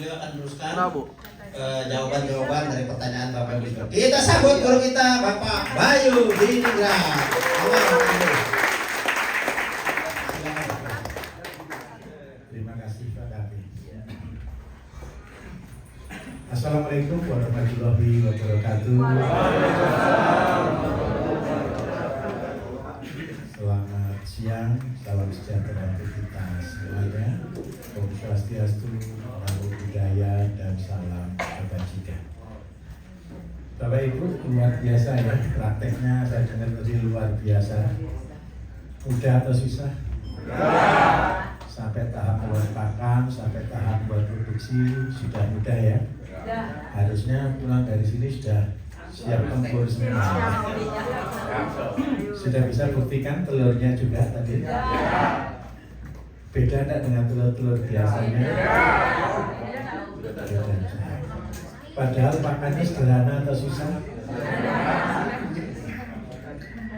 beliau akan meneruskan Prabu. jawaban-jawaban dari pertanyaan Bapak Ibu. Kita sambut guru kita Bapak Bayu Diningrat. Terima kasih Pak Davi. Assalamualaikum warahmatullahi wabarakatuh. Selamat siang, salam sejahtera untuk kita semuanya. Om Swastiastu, Namo Buddhaya, dan salam kebajikan. Bapak Ibu, luar biasa ya, prakteknya saya dengar tadi luar biasa. Mudah atau susah? Sampai tahap buat pakan, sampai tahap buat produksi sudah mudah ya. Harusnya pulang dari sini sudah siap tempur semua. Sudah bisa buktikan telurnya juga tadi. Beda enggak dengan telur-telur biasanya? Beda. Padahal pakannya sederhana atau susah?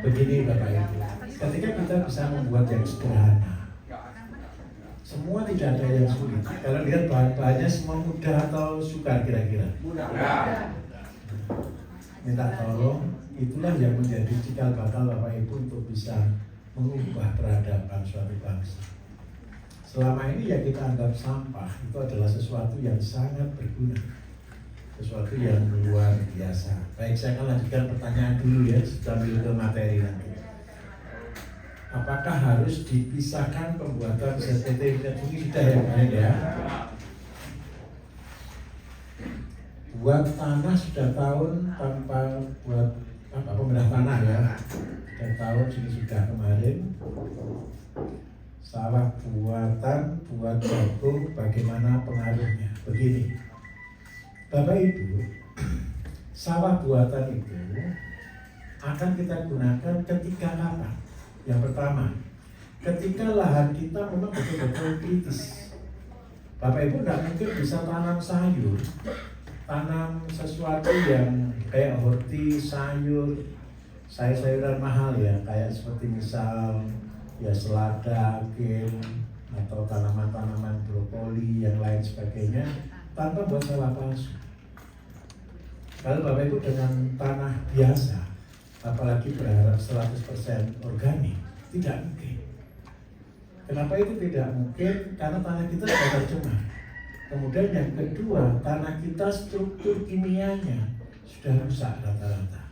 Begini Bapak Ibu, ketika kita bisa membuat yang sederhana, semua tidak ada yang sulit. Kalau lihat bahan-bahannya semua mudah atau sukar kira-kira? Minta tolong, itulah yang menjadi cikal bakal Bapak Ibu untuk bisa mengubah peradaban suatu bangsa. Selama ini yang kita anggap sampah itu adalah sesuatu yang sangat berguna, sesuatu yang luar biasa. Baik, saya akan lanjutkan pertanyaan dulu ya, sambil ke materi nanti. Apakah harus dipisahkan pembuatan ZPT ini sudah ya Pak ya? Buat tanah sudah tahun tanpa buat pemerintah tanah ya. Sudah tahun ini sudah kemarin. Sawah buatan buat jagung bagaimana pengaruhnya? Begini, Bapak Ibu, sawah buatan itu akan kita gunakan ketika kapan? Yang pertama, ketika lahan kita memang betul-betul kritis. Bapak Ibu tidak mungkin bisa tanam sayur, tanam sesuatu yang kayak horti, sayur-sayuran mahal ya, kayak seperti misal ya selada, kale, atau tanaman-tanaman brokoli yang lain sebagainya tanpa buat sawah palsu. Kalau Bapak Ibu dengan tanah biasa, apalagi berharap 100% organik, tidak mungkin. Kenapa itu tidak mungkin? Karena tanah kita sudah tercemar. Kemudian yang kedua, tanah kita struktur kimianya sudah rusak rata-rata.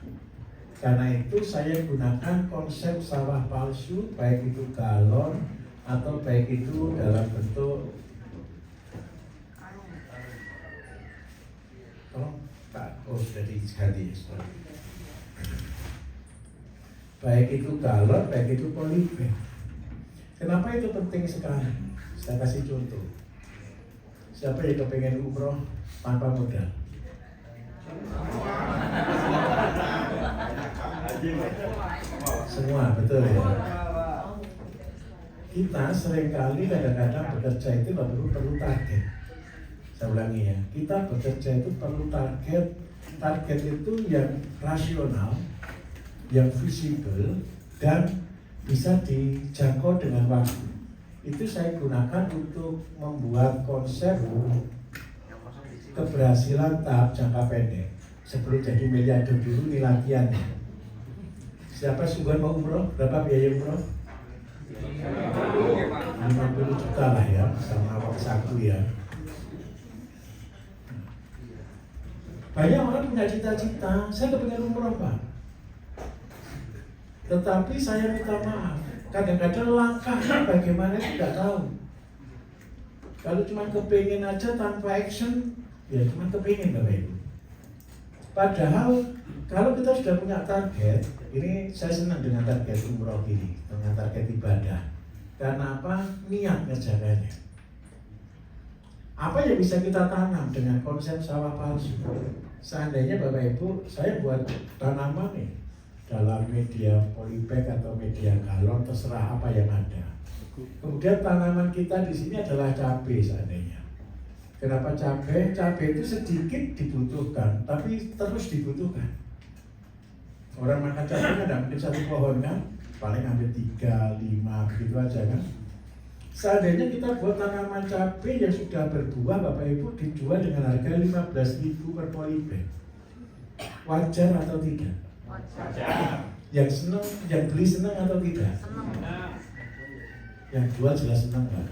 Karena itu saya gunakan konsep sawah palsu, baik itu galon atau baik itu dalam bentuk sudah diganti. Baik itu galon, baik itu polybag. Kenapa itu penting sekali? Saya kasih contoh. Siapa yang kepengen umroh tanpa modal? Semua, betul ya. Kita seringkali kadang-kadang bekerja itu perlu target. Saya ulangi ya, kita bekerja itu perlu target. Target itu yang rasional, yang visible, dan bisa dijangkau dengan waktu. Itu saya gunakan untuk membuat konsep keberhasilan tahap jangka pendek. Sebelum jadi miliarder dulu ini latihannya. Siapa sungguhan mau umroh? Berapa biaya umroh? 50 juta lah ya, sama waktu satu ya. Banyak orang punya cita-cita, saya kepengen umroh Pak. Tetapi saya minta maaf, kadang-kadang langkahnya bagaimana tidak tahu. Kalau cuma kepingin aja tanpa action, ya cuma kepingin Bapak Ibu. Padahal kalau kita sudah punya target, ini saya senang dengan target umroh ini, dengan target ibadah. Karena apa? Niat ngerjakannya. Apa yang bisa kita tanam dengan konsep sawah palsu? Seandainya Bapak Ibu, saya buat tanaman nih dalam media polybag atau media galon, terserah apa yang ada. Kemudian tanaman kita di sini adalah cabai seandainya. Kenapa cabai? Cabai itu sedikit dibutuhkan, tapi terus dibutuhkan. Orang makan cabai kan tidak mungkin satu pohon kan, paling ambil 3, 5 begitu aja kan. Seandainya kita buat tanaman cabai yang sudah berbuah, Bapak Ibu, dijual dengan harga 15.000 per polybag. Wajar atau tidak? Wajar. Yang senang, yang beli senang atau tidak? Senang. Yang jual jelas senang kan?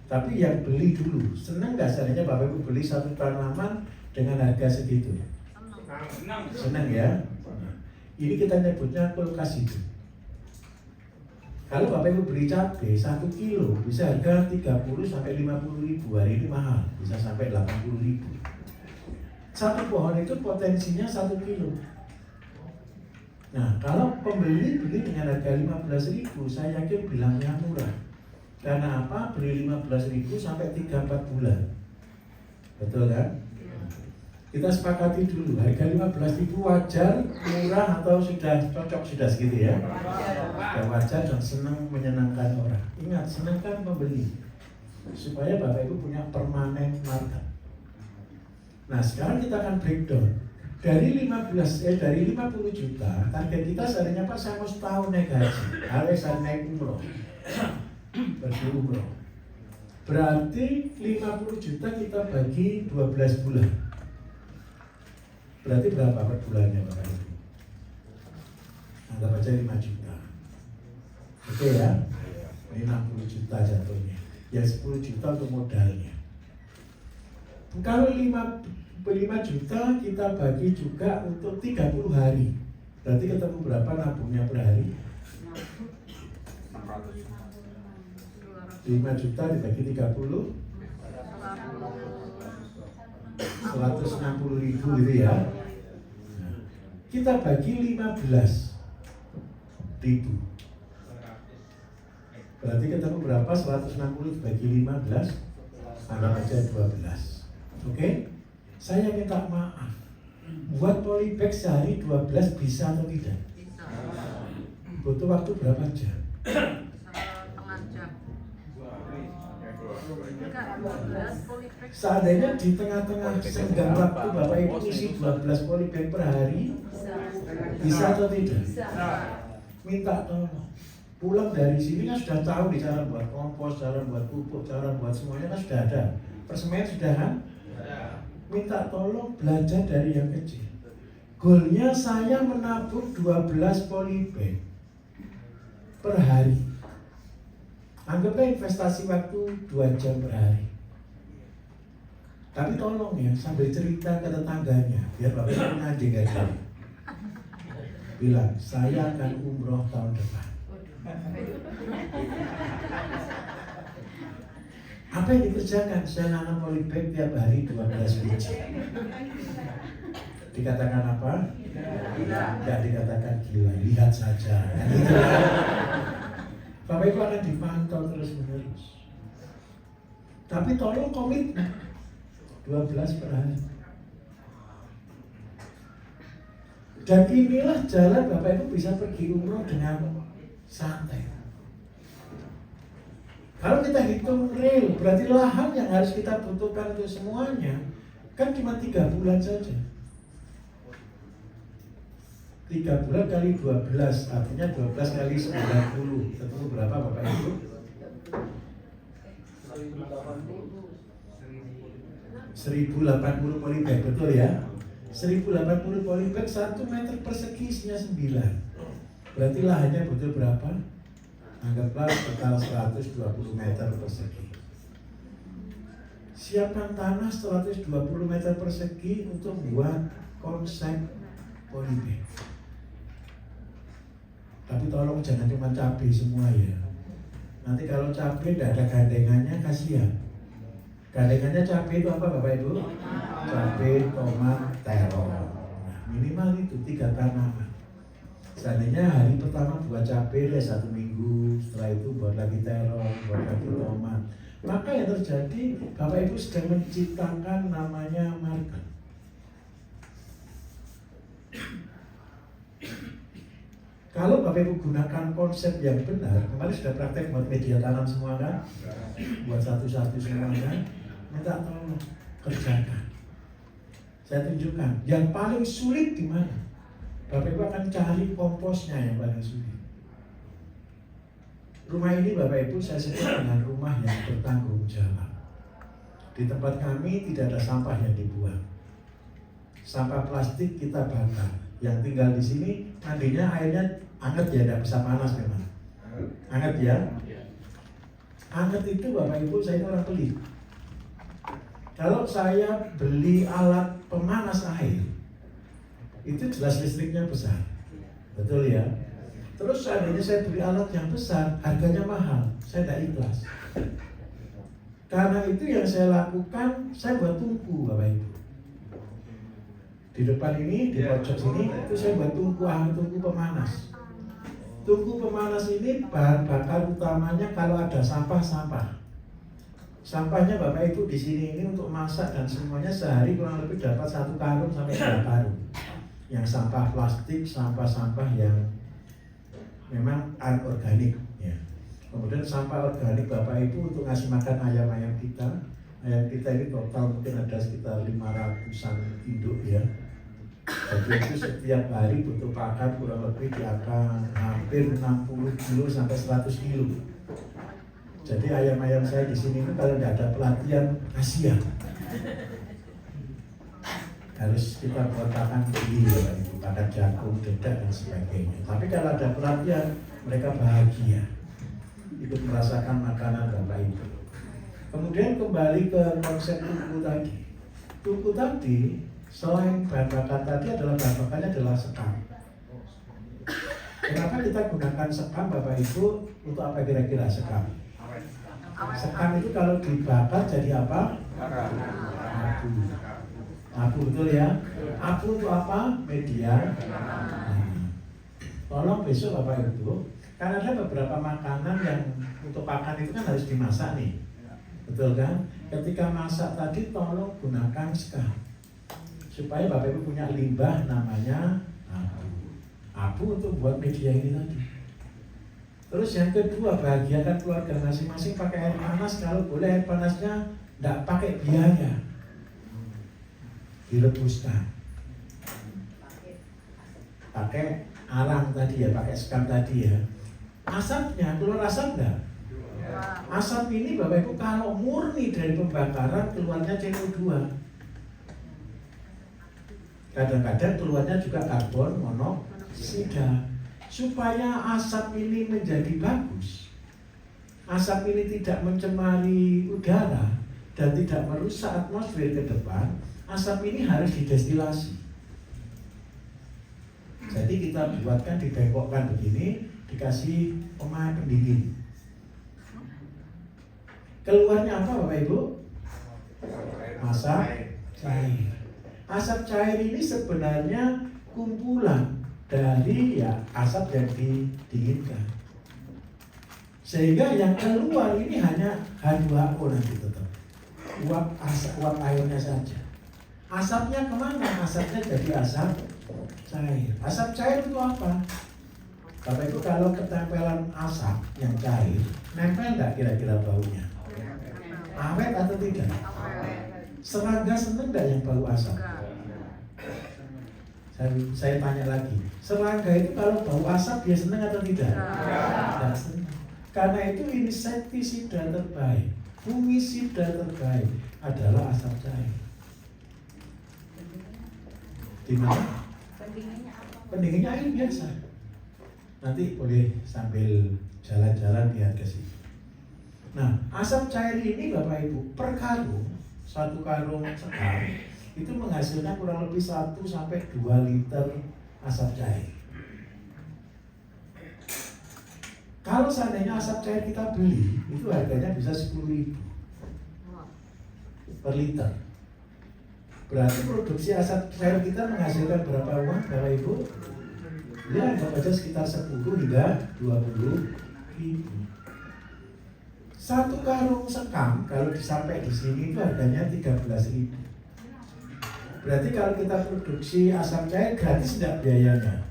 Tapi yang beli dulu, senang nggak seandainya Bapak Ibu beli satu tanaman dengan harga segitu? Senang. Senang ya? Nah, ini kita nyebutnya kulkas hidup. Kalau Bapak Ibu beli cabai 1 kilo bisa harga 30 sampai 50 ribu, hari ini mahal, bisa sampai 80 ribu. Satu pohon itu potensinya 1 kilo. Nah, kalau pembeli beli dengan harga 15.000, saya yakin bilangnya murah. Karena apa? Beli 15.000 sampai 3-4 bulan. Betul kan? Kita sepakati dulu, harga 15.000 wajar, murah atau sudah cocok, sudah segitu ya? Sudah wajar dan senang, menyenangkan orang. Ingat, senangkan pembeli supaya Bapak Ibu punya permanen market. Nah, sekarang kita akan breakdown. Dari 50 juta, target kita seharusnya Pak, saya mau setahun naik haji, harus saya naik umroh, pergi umroh. Berarti 50 juta kita bagi 12 bulan. Berarti berapa per bulannya Bapak Ibu? Anggap aja 5 juta. Oke ya? Ini 60 juta jatuhnya. Ya 10 juta untuk modalnya. Kalau 5 juta kita bagi juga untuk 30 hari. Berarti ketemu berapa nabungnya per hari? 5 juta dibagi 30, 160 ribu gitu ya. Nah, kita bagi 15 ribu. Berarti ketemu berapa? 160 dibagi 15, anggap aja 12. Oke? Saya minta maaf. Buat polybag sehari 12 bisa atau tidak? Bisa. Butuh waktu berapa jam? Setengah jam. Enggak, 12 polybag. Seandainya di tengah-tengah senggang waktu Bapak Ibu isi 12 polybag per hari, bisa atau tidak? Bisa. Minta tolong. Pulang dari sini kan sudah tahu di cara buat kompos, cara buat pupuk, cara buat semuanya kan sudah ada. Persemaian sudah kan? Minta tolong belajar dari yang kecil. Goalnya saya menabung 12 polybag per hari. Anggaplah investasi waktu 2 jam per hari. Tapi tolong ya, sambil cerita ke tetangganya, biar Bapak Ibu ngaji aja. Bilang, saya akan umroh tahun depan. Apa yang dikerjakan? Saya nanam polybag tiap hari 12 biji. Dikatakan apa? Tidak dikatakan gila, lihat saja. Kan gitu. Bapak Ibu akan dipantau terus menerus. Tapi tolong komitmen 12 per hari. Dan inilah jalan Bapak Ibu bisa pergi umroh dengan santai. Kalau kita hitung real, berarti lahan yang harus kita butuhkan untuk semuanya kan cuma 3 bulan saja. 3 bulan kali 12, artinya 12 kali 90. Ketemu berapa Bapak Ibu? 1080 polybag, betul ya? 1080 polybag 1 meter persegi isinya 9. Berarti lahannya butuh berapa? Anggaplah total 120 meter persegi. Siapkan tanah 120 meter persegi untuk buat konsep polybag. Tapi tolong jangan cuma cabai semua ya. Nanti kalau cabai tidak ada gandengannya kasihan. Gandengannya cabai itu apa Bapak Ibu? Cabai, tomat, terong. Nah, minimal itu 3 tanaman. Seandainya hari pertama buat cabai ya 1 minggu, setelah itu buat lagi terong, buat lagi tomat. Maka yang terjadi Bapak Ibu sedang menciptakan namanya market. Kalau Bapak Ibu gunakan konsep yang benar, kemarin sudah praktek buat media tanam semua kan, buat satu-satu semua kan, minta tolong kerjakan. Saya tunjukkan, yang paling sulit di mana? Bapak Ibu akan cari komposnya yang paling sulit. Rumah ini Bapak Ibu saya sebut dengan rumah yang bertanggung jawab. Di tempat kami tidak ada sampah yang dibuang. Sampah plastik kita bakar. Yang tinggal di sini mandinya airnya hangat ya, tidak bisa panas memang. Hangat ya. Hangat itu Bapak Ibu saya orang pelit. Kalau saya beli alat pemanas air, itu jelas listriknya besar. Betul ya? Terus seandainya saya beli alat yang besar, harganya mahal, saya tidak ikhlas. Karena itu yang saya lakukan, saya buat tungku Bapak Ibu. Di depan ini, di pojok sini, itu saya buat tungku pemanas. Tungku pemanas ini bahan bakar utamanya kalau ada sampah-sampah. Sampahnya Bapak Ibu di sini ini untuk masak dan semuanya sehari kurang lebih dapat 1 karung sampai 2 karung. Yang sampah plastik, sampah-sampah yang memang anorganik ya. Kemudian sampah organik Bapak Ibu untuk ngasih makan ayam-ayam kita. Ayam kita ini total mungkin ada sekitar 500-an induk ya. Jadi itu setiap hari butuh pakan kurang lebih di angka hampir 60 kilo sampai 100 kilo. Jadi ayam-ayam saya di sini itu kalau tidak ada pelatihan kasihan. Harus kita buat pakan beli ya, pakan jagung, dedak dan sebagainya. Tapi kalau ada pelatihan, mereka bahagia ikut merasakan makanan Bapak Ibu. Kemudian kembali ke konsep tungku tadi. Tungku tadi selain bahan bakar tadi adalah bahan bakarnya adalah sekam. Kenapa kita gunakan sekam Bapak Ibu? Untuk apa kira-kira sekam? Sekam itu kalau dibakar jadi apa? Abu. Abu betul ya. Abu itu apa? Media. Tolong besok Bapak Ibu, karena ada beberapa makanan yang untuk pakan itu kan harus dimasak nih, betul kan? Ketika masak tadi tolong gunakan sekam supaya Bapak Ibu punya limbah namanya abu. Abu untuk buat media ini tadi. Terus yang kedua, bahagiakan keluarga masing-masing pakai air panas. Kalau boleh air panasnya tidak pakai biaya, direbuskan. Pakai arang tadi ya, pakai sekam tadi ya. Asapnya, keluar asap enggak? Asap ini Bapak Ibu kalau murni dari pembakaran keluarnya CO2. Kadang-kadang keluarnya juga karbon monoksida. Supaya asap ini menjadi bagus, asap ini tidak mencemari udara dan tidak merusak atmosfer ke depan, asap ini harus didestilasi. Jadi kita buatkan, dibengkokkan begini, dikasih pemain pendingin. Keluarnya apa Bapak Ibu? Asap cair. Asap cair ini sebenarnya kumpulan dari ya asap yang didinginkan. Sehingga yang keluar ini hanya H2O nanti tetap. Uap airnya saja. Asapnya kemana? Asapnya jadi asap cair. Asap cair itu apa? Bapak Ibu kalau ketempelan asap yang cair, nempel nggak kira-kira baunya? Awet atau tidak? Serangga seneng nggak yang bau asap? Saya tanya lagi, serangga itu kalau bau asap dia senang atau tidak? Tidak senang. Karena itu insektisida terbaik, fungisida terbaik adalah asap cair. Di mana? Pendinginnya air biasa. Nanti boleh sambil jalan-jalan lihat ke sini. Nah, asap cair ini Bapak Ibu per karung, 1 karung sekam itu menghasilkan kurang lebih 1 sampai 2 liter asap cair. Kalau seandainya asap cair kita beli, itu harganya bisa 10.000 per liter. Berarti produksi asap cair kita menghasilkan berapa uang Bapak Ibu? Ya, anggap aja sekitar 10 hingga 20.000. 1 karung sekam kalau disampai di sini itu harganya 13.000. Berarti kalau kita produksi asap cair gratis tidak biayanya?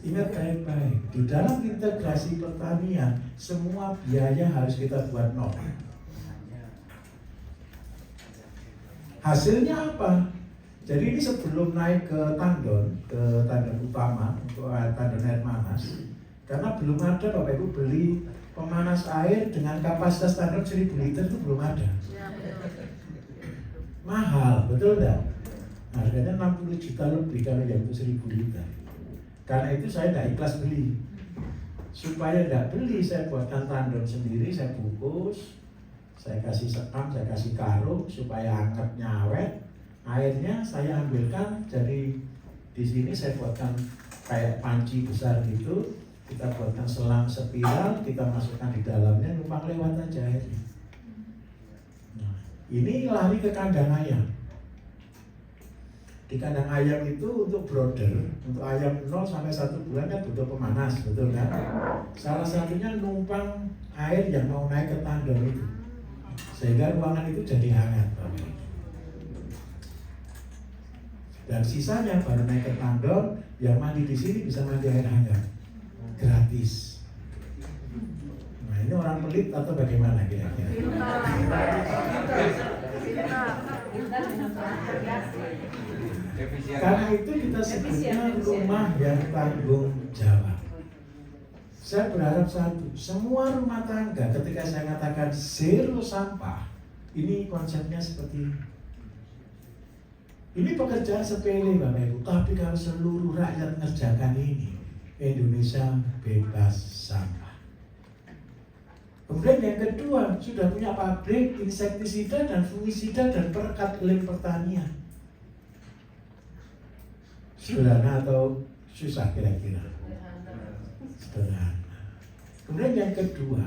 Ingat baik-baik, di dalam integrasi pertanian semua biaya harus kita buat nol. Hasilnya apa? Jadi ini sebelum naik ke tandon utama untuk tandon air panas, Karena belum ada Bapak Ibu beli pemanas air dengan kapasitas standar 1000 liter itu belum ada. Ya, betul. Mahal, betul enggak? Harganya 60 juta lebih kalau yang itu 1000 liter. Karena itu saya tidak ikhlas beli. Supaya tidak beli, saya buatkan tandon sendiri, saya bungkus, saya kasih sekam, saya kasih karung supaya hangatnya awet. Airnya saya ambilkan, jadi di sini saya buatkan kayak panci besar gitu. Kita buatkan selang spiral, kita masukkan di dalamnya, numpang lewat aja airnya. Nah, ini lari ke kandang ayam. Di kandang ayam itu untuk brooder, untuk ayam 0 sampai 1 bulan kan butuh pemanas, betul kan? Salah satunya numpang air yang mau naik ke tandon itu, sehingga ruangan itu jadi hangat. Dan sisanya baru naik ke tandon, yang mandi di sini bisa mandi air hangat, gratis. Nah ini orang pelit atau bagaimana kira-kira? Karena itu kita sebutnya rumah yang tanggung jawab. Saya berharap satu, semua rumah tangga ketika saya katakan zero sampah, ini konsepnya seperti ini. Ini pekerjaan sepele Bapak Ibu, tapi kalau seluruh rakyat mengerjakan ini, Indonesia bebas sampah. Kemudian yang kedua, sudah punya pabrik insektisida dan fungisida dan perekat lem pertanian. Sederhana atau susah kira-kira? Sederhana. Kemudian yang kedua,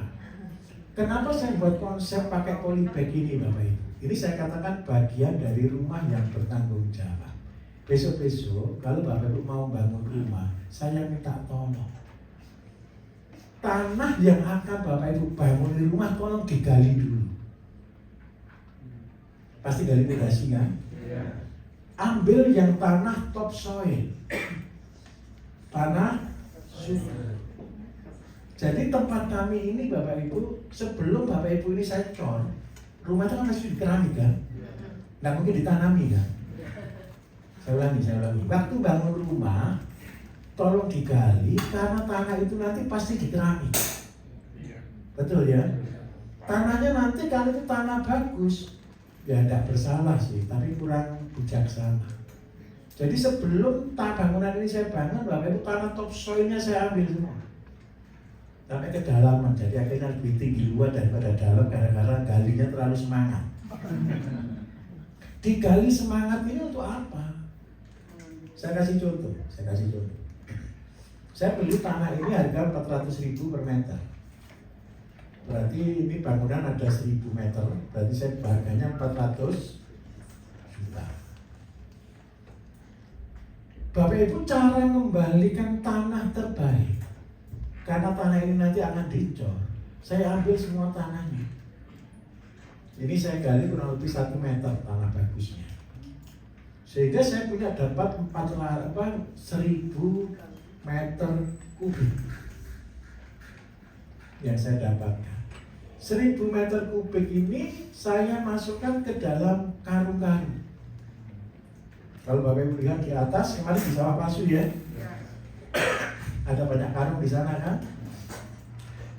kenapa saya buat konsep pakai polybag ini Bapak Ibu? Ini saya katakan bagian dari rumah yang bertanggung jawab. Besok-besok kalau Bapak Ibu mau bangun rumah, saya minta tolong. Tanah yang akan Bapak Ibu bangun di rumah tolong digali dulu. Pasti gali pondasi kan? Ambil yang tanah topsoil, tanah subur. Jadi tempat kami ini Bapak Ibu, sebelum Bapak Ibu ini saya cor, rumah itu kan masih di keramik kan? Nggak mungkin ditanami kan? Saya ulangi. Waktu bangun rumah, tolong digali karena tanah itu nanti pasti di keramik. Betul ya? Tanahnya nanti kalau itu tanah bagus, ya tidak bersalah sih, tapi kurang bijaksana. Jadi sebelum bangunan ini saya bangun, Bapak Ibu, tanah topsoilnya saya ambil semua sampai ke dalaman, jadi akhirnya lebih tinggi luar daripada dalam gara-gara galinya terlalu semangat. Digali semangat ini untuk apa? Saya kasih contoh. Saya beli tanah ini harga 400.000 per meter. Berarti ini bangunan ada 1000 meter, berarti saya harganya 400 juta. Bapak Ibu, cara mengembalikan tanah terbaik, karena tanah ini nanti akan dicor, saya ambil semua tanahnya. Ini saya gali kurang lebih 1 meter tanah bagusnya, sehingga saya punya dapat 1000 meter kubik yang saya dapatkan. 1000 meter kubik ini saya masukkan ke dalam karung-karung. Kalau Bapak Ibu lihat di atas, kemarin di sawah pasu ya, ada banyak karung di sana kan?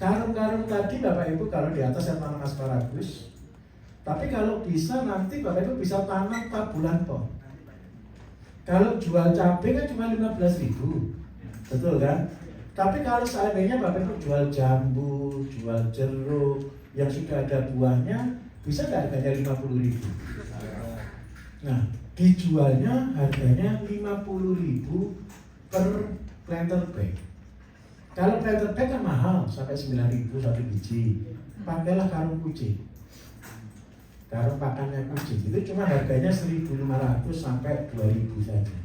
Karung-karung tadi Bapak Ibu kalau di atas saya tanam asparagus, tapi kalau bisa nanti Bapak Ibu bisa tanam tabulan pohon. Kalau jual cabai kan cuma 15.000, betul kan? Tapi kalau seandainya Bapak Ibu jual jambu, jual jeruk yang sudah ada buahnya, bisa nggak harganya 50.000? Nah, dijualnya harganya 50.000 per planter bag. Kalau planter bag kan mahal, sampai 9.000 satu biji. Pakailah karung kucing. Karung pakannya kucing itu cuma harganya 1.500 sampai 2.000 saja.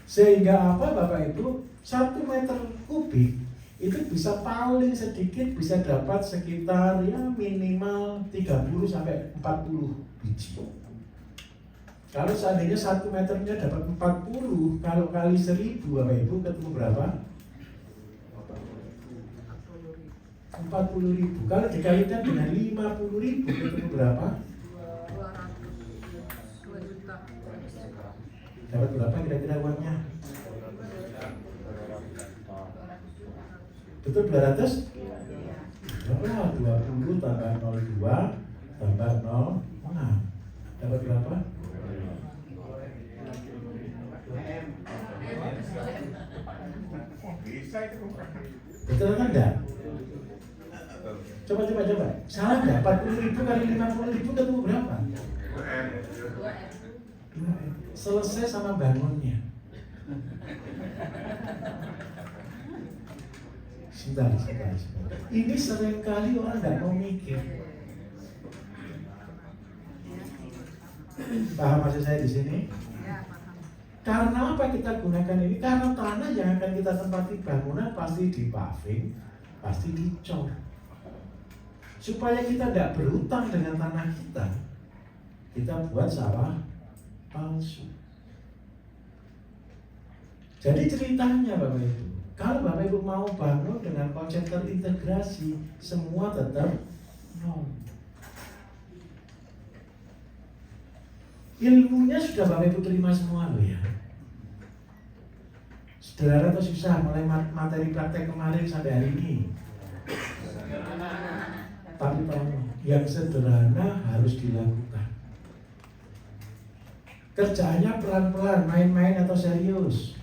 Sehingga apa Bapak Ibu, 1 meter kubik itu bisa paling sedikit bisa dapat sekitar ya minimal 30 sampai 40 biji. Kalau seandainya 1 meternya dapat 40, kalau kali 1.000 Bapak Ibu ketemu berapa? 40.000. Kalau dikalikan dengan 50.000 ketemu berapa? 2 juta. Dapat berapa kira-kira uangnya? Betul 200? Berapa? 20 tambah 02 tambah 06. Dapat berapa? Betul kan enggak? Coba. Salah enggak? 40.000 kali 50.000 ketemu berapa? Selesai sama bangunnya. Sebentar. Ini seringkali orang nggak mau mikir. Paham maksud saya di sini? Ya, paham. Karena apa kita gunakan ini? Karena tanah yang akan kita tempati bangunan pasti di paving, pasti dicor. Supaya kita tidak berhutang dengan tanah kita buat sawah palsu. Jadi ceritanya Bapak Ibu, kalau Bapak Ibu mau bangun dengan konsep terintegrasi, semua tetap nol. Ilmunya sudah Bapak Ibu terima semua loh ya. Sederhana atau susah mulai materi praktek kemarin sampai hari ini? Tapi yang sederhana harus dilakukan. Kerjaannya pelan-pelan, main-main atau serius?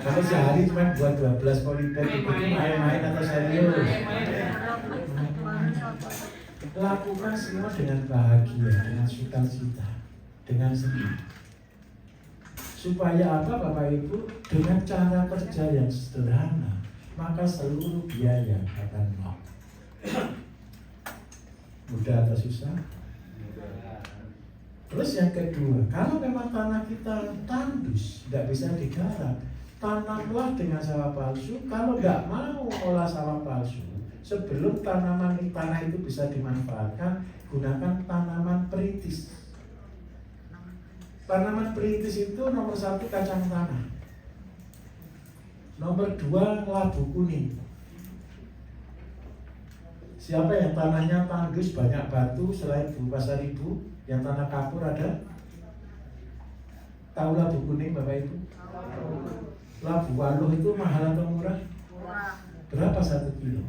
Kalau sehari cuma buat 12 polybag itu main-main atau serius? Lakukan semua dengan bahagia, dengan sukacita, dengan senang. Supaya apa Bapak Ibu? Dengan cara kerja yang sederhana, maka seluruh biaya akan nol. Mudah atau susah? Terus yang kedua, kalau memang tanah kita tandus, tidak bisa digarap, tanamlah dengan sawah palsu. Kalau nggak mau olah sawah palsu, sebelum tanah itu bisa dimanfaatkan, gunakan tanaman perintis. Tanaman perintis itu nomor 1 kacang tanah, nomor 2 labu kuning. Siapa yang tanahnya tandus banyak batu selain Bu Pasar Ibu, yang tanah kapur ada? Tahu labu kuning Bapak Ibu? Labu waluh itu mahal atau murah? Berapa 1 kilo?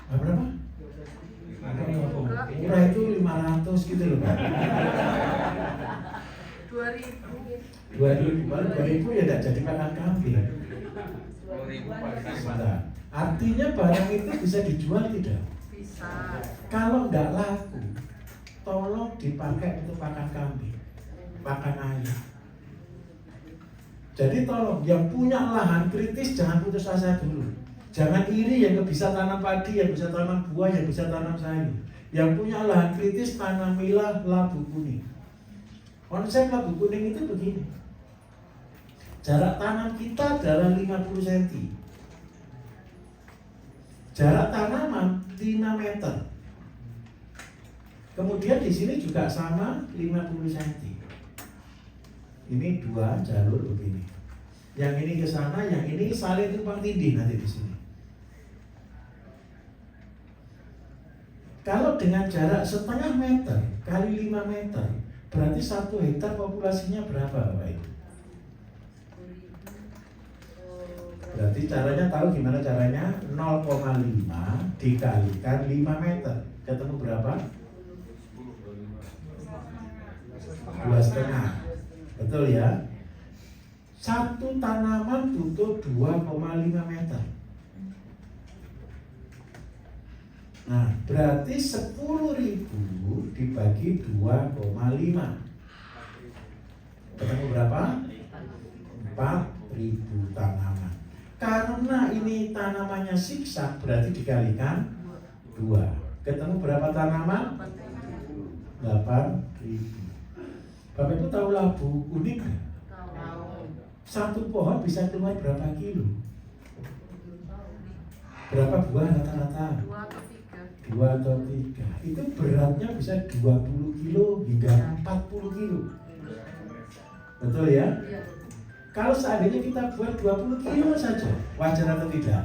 Berapa? Murah itu 500 gitu loh Pak. 2.000 ya tidak jadi makan kambing. Artinya barang itu bisa dijual tidak? Bisa. Kalau nggak laku, tolong dipakai untuk pakan kambing, pakan ayam. Jadi tolong yang punya lahan kritis jangan putus asa dulu. Jangan iri yang bisa tanam padi, yang bisa tanam buah, yang bisa tanam sayur. Yang punya lahan kritis tanamilah labu kuning. Konsep labu kuning itu begini. Jarak tanam kita adalah 50 cm. Jarak tanaman 5 meter. Kemudian di sini juga sama 50 cm. Ini 2 jalur begini. Yang ini ke sana, yang ini saling tumpang tindih nanti di sini. Kalau dengan jarak setengah meter kali 5 meter, berarti 1 hektar populasinya berapa Bapak Ibu? Berarti caranya tahu gimana caranya? 0,5 dikalikan 5 meter. Ketemu berapa? 2,5. Betul ya? Satu tanaman butuh 2,5 meter. Nah, berarti 10.000 dibagi 2,5. Ketemu berapa? 4.000 tanaman. Karena ini tanamannya siksak, berarti dikalikan 2. Ketemu berapa tanaman? 8.000. Bapak Ibu tahu labu kuning nggak? Satu pohon bisa keluar berapa kilo? Berapa buah rata-rata? 2 atau 3. Itu beratnya bisa 20 kilo hingga 40 kilo. Betul ya? Kalau seandainya kita buat 20 kilo saja, wajar atau tidak?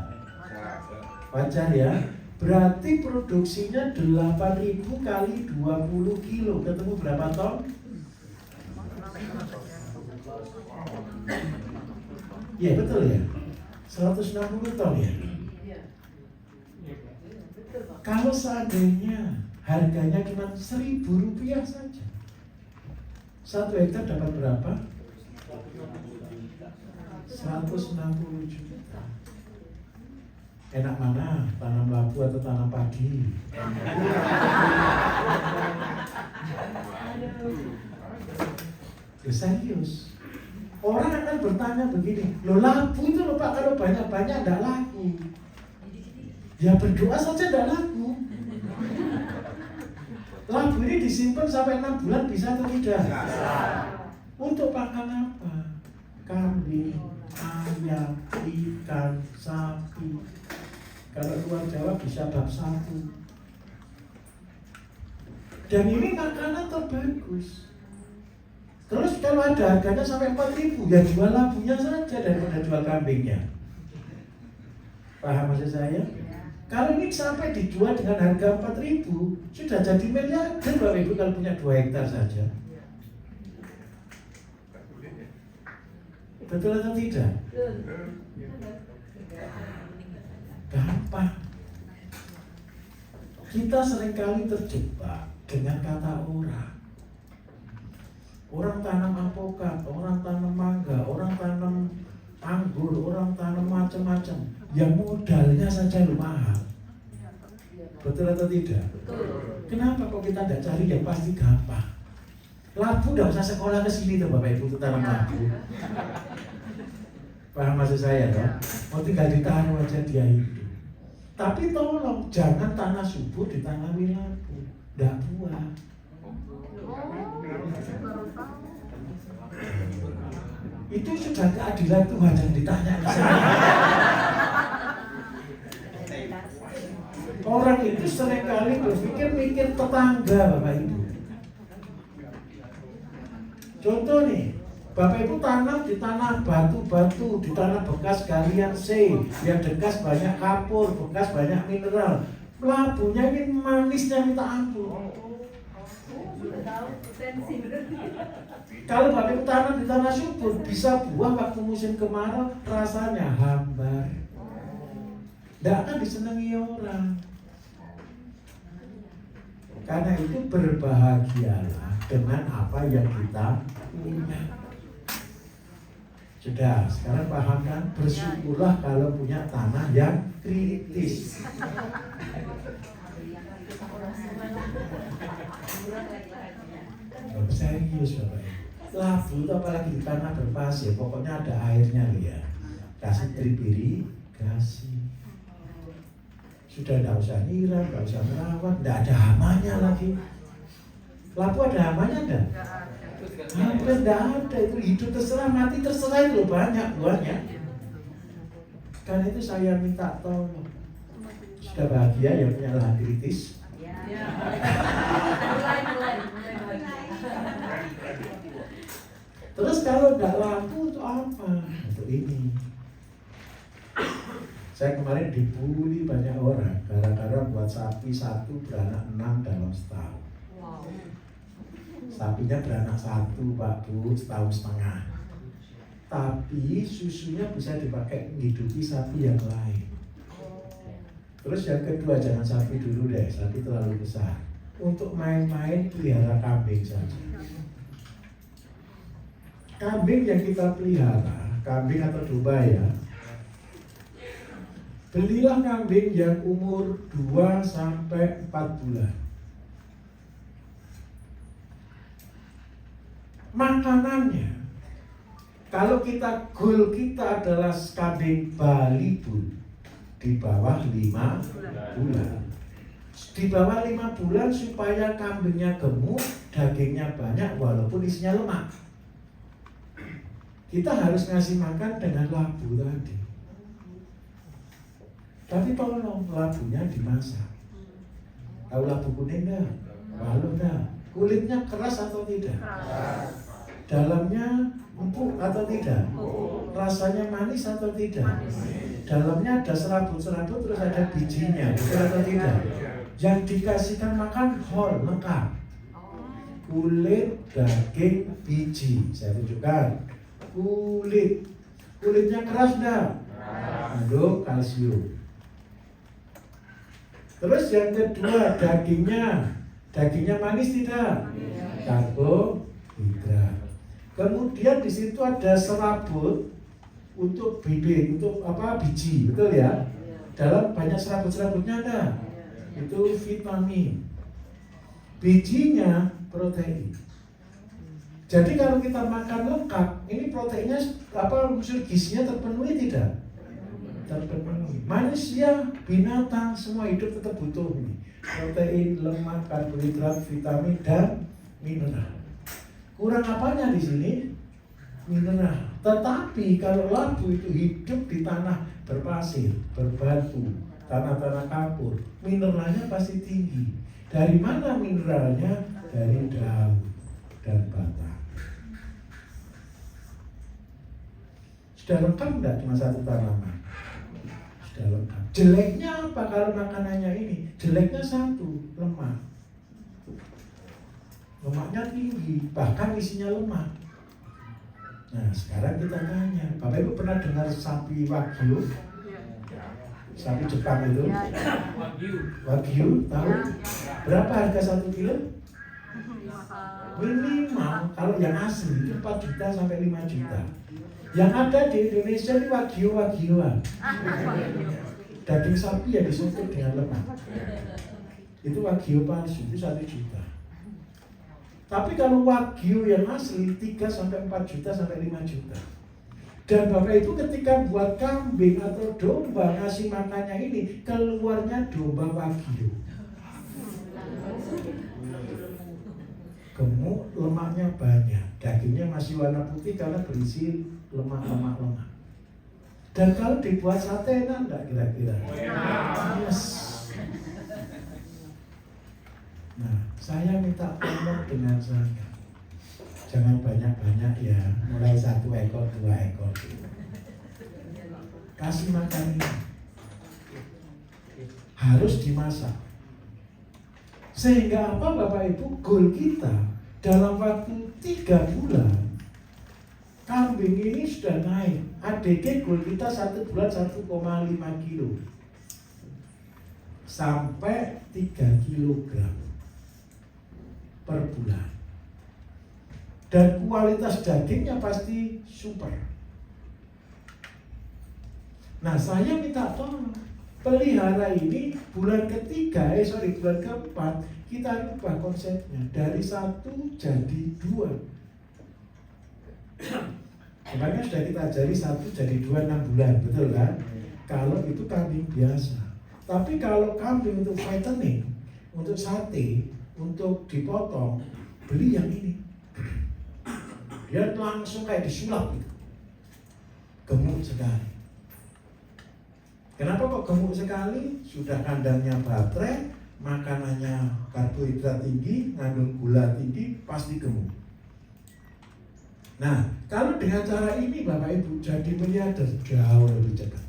Wajar ya. Berarti produksinya 8.000 kali 20 kilo. Ketemu berapa ton? Iya betul ya. 160 ton ya. Kalau seandainya harganya cuma Rp1.000 saja, 1 hektar dapat berapa? 160 juta. Enak mana? Tanam labu atau tanam padi? Ya, serius. Orang akan bertanya begini, loh labu itu loh Pak, kalau banyak-banyak tidak laku. Ya berdoa saja tidak laku. Labu ini disimpan sampai 6 bulan bisa atau tidak? Untuk pakan apa? Kambing, ayam, ikan, sapi. Kalau luar Jawa bisa bab 1. Dan ini makanan terbagus. Terus kalau ada harganya sampai 4.000, ya jual labunya saja daripada jual kambingnya. Paham maksud saya? Kalau ini sampai dijual dengan harga 4.000, sudah jadi miliarder Bapak Ibu kalau punya 2 hektar saja. Betul atau tidak? Gampang. Kita seringkali terjebak dengan kata orang. Orang tanam apokat, orang tanam mangga, orang tanam anggur, orang tanam macam-macam. Yang modalnya saja mahal. Betul atau tidak? Betul. Kenapa kok kita tidak cari yang pasti gampang? Labu tidak usah sekolah ke sini tuh Bapak Ibu, tanam labu. Paham maksud saya toh? Mau tinggal ditaruh aja dia itu. Tapi tolong jangan tanah subur ditanami labu, tidak buah. Itu sudah keadilan Tuhan yang ditanya ke saya. Orang itu seringkali berpikir mikir tetangga Bapak Ibu. Contoh nih, Bapak Ibu tanam di tanah batu-batu, di tanah bekas galian C, yang bekas banyak kapur, bekas banyak mineral. Labunya ini manisnya minta ampun. Kalau Bapak Ibu tanam di tanah subur, bisa buah waktu musim kemarau, rasanya hambar. Tidak akan disenangi orang. Karena itu berbahagialah dengan apa yang kita punya. Sudah, sekarang paham kan? Bersyukurlah kalau punya tanah yang kritis. Serius Bapak Ibu. Labu itu apalagi di tanah berpasir, pokoknya ada airnya ya. Kasih drip irigasi. Sudah tidak usah nyiram, tidak usah merawat, tidak ada hamanya lagi. Labu ada hamanya enggak? Hampir tidak ada, itu hidup terserah, mati terserah, itu banyak buahnya. Karena itu saya minta tolong. Sudah bahagia ya punya lahan kritis? Terus kalau tidak laku untuk apa? Untuk ini. Saya kemarin dibully banyak orang gara-gara buat sapi satu beranak 6 dalam setahun. Sapinya beranak 1 Pak Bu, setahun setengah. Tapi susunya bisa dipakai menghidupi sapi yang lain. Terus yang kedua, jangan sapi dulu deh, sapi terlalu besar. Untuk main-main pelihara kambing saja. Kambing yang kita pelihara, kambing atau domba ya, belilah kambing yang umur 2 sampai 4 bulan. Makanannya, kalau kita goal kita adalah kambing Bali Bull di bawah 5 bulan. Di bawah 5 bulan supaya kambingnya gemuk, dagingnya banyak walaupun isinya lemak. Kita harus ngasih makan dengan labu tadi. Tapi tolong labunya dimasak. Tahu labu kuning enggak? Walau enggak. Kulitnya keras atau tidak? Dalamnya empuk atau tidak? Rasanya manis atau tidak? Dalamnya ada serabut-serabut terus ada bijinya, betul atau tidak? Yang dikasihkan makan whole, lengkap. Kulit, daging, biji. Saya tunjukkan. Kulit, Kulitnya keras enggak? Mengandung kalsium. Terus yang kedua, dagingnya manis tidak? Karbohidrat. Kemudian di situ ada serabut untuk bibit, untuk biji, betul ya? Dalam banyak serabut-serabutnya ada. Itu vitamin. Bijinya protein. Jadi kalau kita makan lengkap, ini proteinnya unsur gizinya terpenuhi tidak? Terpenuhi. Manusia, binatang, semua hidup tetap butuh ini. Protein, lemak, karbohidrat, vitamin dan mineral. Kurang apanya di sini? Mineral. Tetapi kalau labu itu hidup di tanah berpasir, berbatu, tanah-tanah kapur, mineralnya pasti tinggi. Dari mana mineralnya? Dari daun dan batang. Sudah lengkap enggak cuma satu tanaman? Sudah lengkap. Jeleknya apa kalau makanannya ini? Jeleknya satu, lemak. Lemaknya tinggi, bahkan isinya lemak. Nah, sekarang kita tanya, Bapak Ibu pernah dengar sapi Wagyu? Sapi Jepang itu? Wagyu, tahu? Berapa harga 1 kilo? Minimal, kalau yang asli itu 4 juta sampai 5 juta. Yang ada di Indonesia ini Wagyu-Wagyuan. Daging sapi yang disuntik dengan lemak. Itu Wagyu palsu, itu 1 juta. Tapi kalau Wagyu yang asli 3 sampai 4 juta sampai 5 juta. Dan Bapak Ibu ketika buat kambing atau domba ngasih makannya ini, keluarnya domba Wagyu. Gemuk, lemaknya banyak. Dagingnya masih warna putih karena berisi lemak-lemak. Dan kalau dibuat sate enak enggak kira-kira? Yes. Nah, saya minta tolong dengan saya. Jangan banyak-banyak ya, mulai 1 ekor, 2 ekor. Kasih makan ini. Harus dimasak. Sehingga apa Bapak Ibu? Goal kita dalam waktu 3 bulan kambing ini sudah naik. ADG goal kita 1 bulan 1,5 kilo sampai 3 kilogram per bulan. Dan kualitas dagingnya pasti super. Nah, saya minta tolong pelihara ini bulan bulan keempat kita rubah konsepnya dari 1 jadi 2. Kemarin sudah kita ajari 1 jadi 2 6 bulan, betul kan? Kalau itu kambing biasa. Tapi kalau kambing untuk fattening, untuk sate, untuk dipotong, beli yang ini. Dia langsung kayak disulap gitu. Gemuk sekali. Kenapa kok gemuk sekali? Sudah kandangnya baterai, makanannya karbohidrat tinggi, ngandung gula tinggi, pasti gemuk. Nah, kalau dengan cara ini Bapak Ibu jadi miliarder jauh lebih cepat.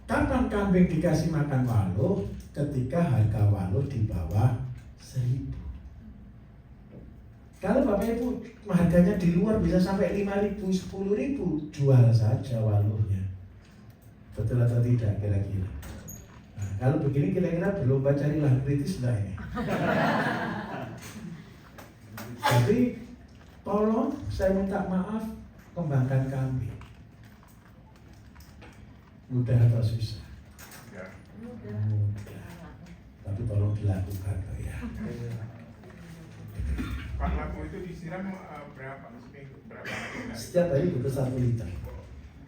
Kapan kambing dikasih makan waluh? Ketika harga waluh di bawah 1.000. Kalau Bapak Ibu harganya di luar bisa sampai 5.000, 10.000, jual saja waluhnya. Betul atau tidak kira-kira? Nah, kalau begini kira-kira belum cari lahan kritis enggak ini? Jadi tolong saya minta maaf, kembangkan kambing. Mudah atau susah? Mudah. Tapi tolong dilakukan ya. Pak, labu itu disiram berapa? Seminggu berapa? Setiap hari butuh 1 liter.